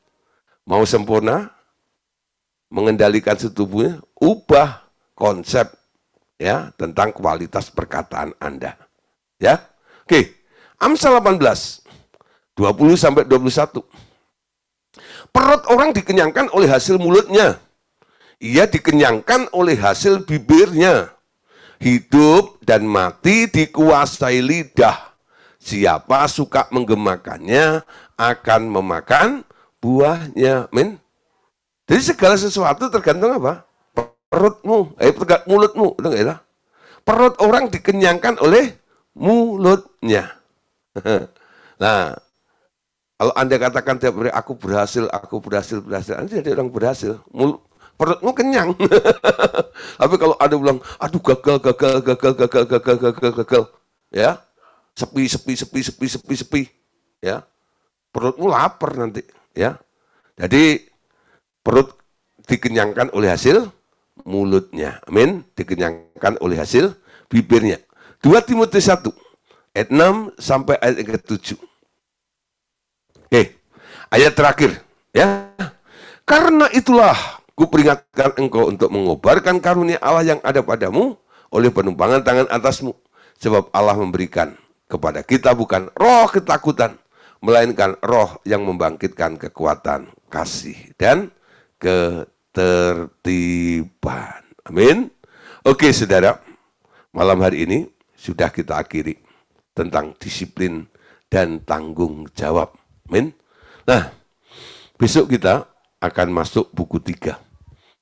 Mau sempurna? Mengendalikan tubuhnya, ubah konsep ya tentang kualitas perkataan Anda. Ya. Oke. Amsal 18 20 sampai 21. Perut orang dikenyangkan oleh hasil mulutnya. Ia dikenyangkan oleh hasil bibirnya. Hidup dan mati dikuasai lidah. Siapa suka menggemakannya akan memakan buahnya. Amin. Jadi segala sesuatu tergantung apa? Perutmu, mulutmu. Perut orang dikenyangkan oleh mulutnya. Nah, kalau Anda katakan tiap hari aku berhasil, Anda jadi orang berhasil. Perutmu kenyang. Tapi kalau Anda bilang, aduh gagal, ya, sepi, ya, perutmu lapar nanti, ya. Jadi perut dikenyangkan oleh hasil mulutnya, amin, dikenyangkan oleh hasil bibirnya. 2 Timotius 1 ayat 6 sampai ayat yang ke-7. Oke, ayat terakhir, ya. Karena itulah kuperingatkan engkau untuk mengobarkan karunia Allah yang ada padamu oleh penumpangan tangan atasmu. Sebab Allah memberikan kepada kita bukan roh ketakutan, melainkan roh yang membangkitkan kekuatan, kasih, dan ketertiban. Amin. Oke, saudara, malam hari ini sudah kita akhiri tentang disiplin dan tanggung jawab. Amin. Nah, besok kita akan masuk buku 3.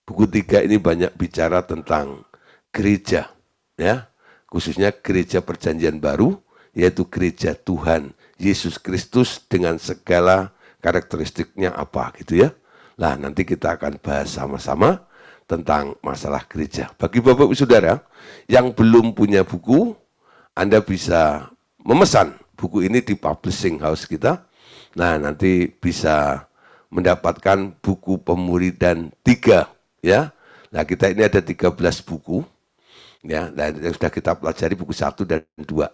Buku 3 ini banyak bicara tentang gereja, ya, khususnya gereja perjanjian baru, yaitu gereja Tuhan Yesus Kristus dengan segala karakteristiknya apa gitu ya. Nah, nanti kita akan bahas sama-sama tentang masalah gereja. Bagi Bapak Ibu Saudara yang belum punya buku, Anda bisa memesan buku ini di publishing house kita. Nah, nanti bisa mendapatkan buku Pemuridan 3, ya. Nah, kita ini ada 13 buku. Ya, dan sudah kita pelajari buku 1 dan 2.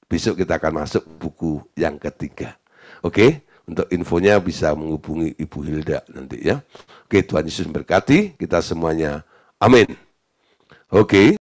Besok kita akan masuk buku yang ketiga. Oke, untuk infonya bisa menghubungi Ibu Hilda nanti ya. Oke, Tuhan Yesus memberkati kita semuanya. Amin. Oke.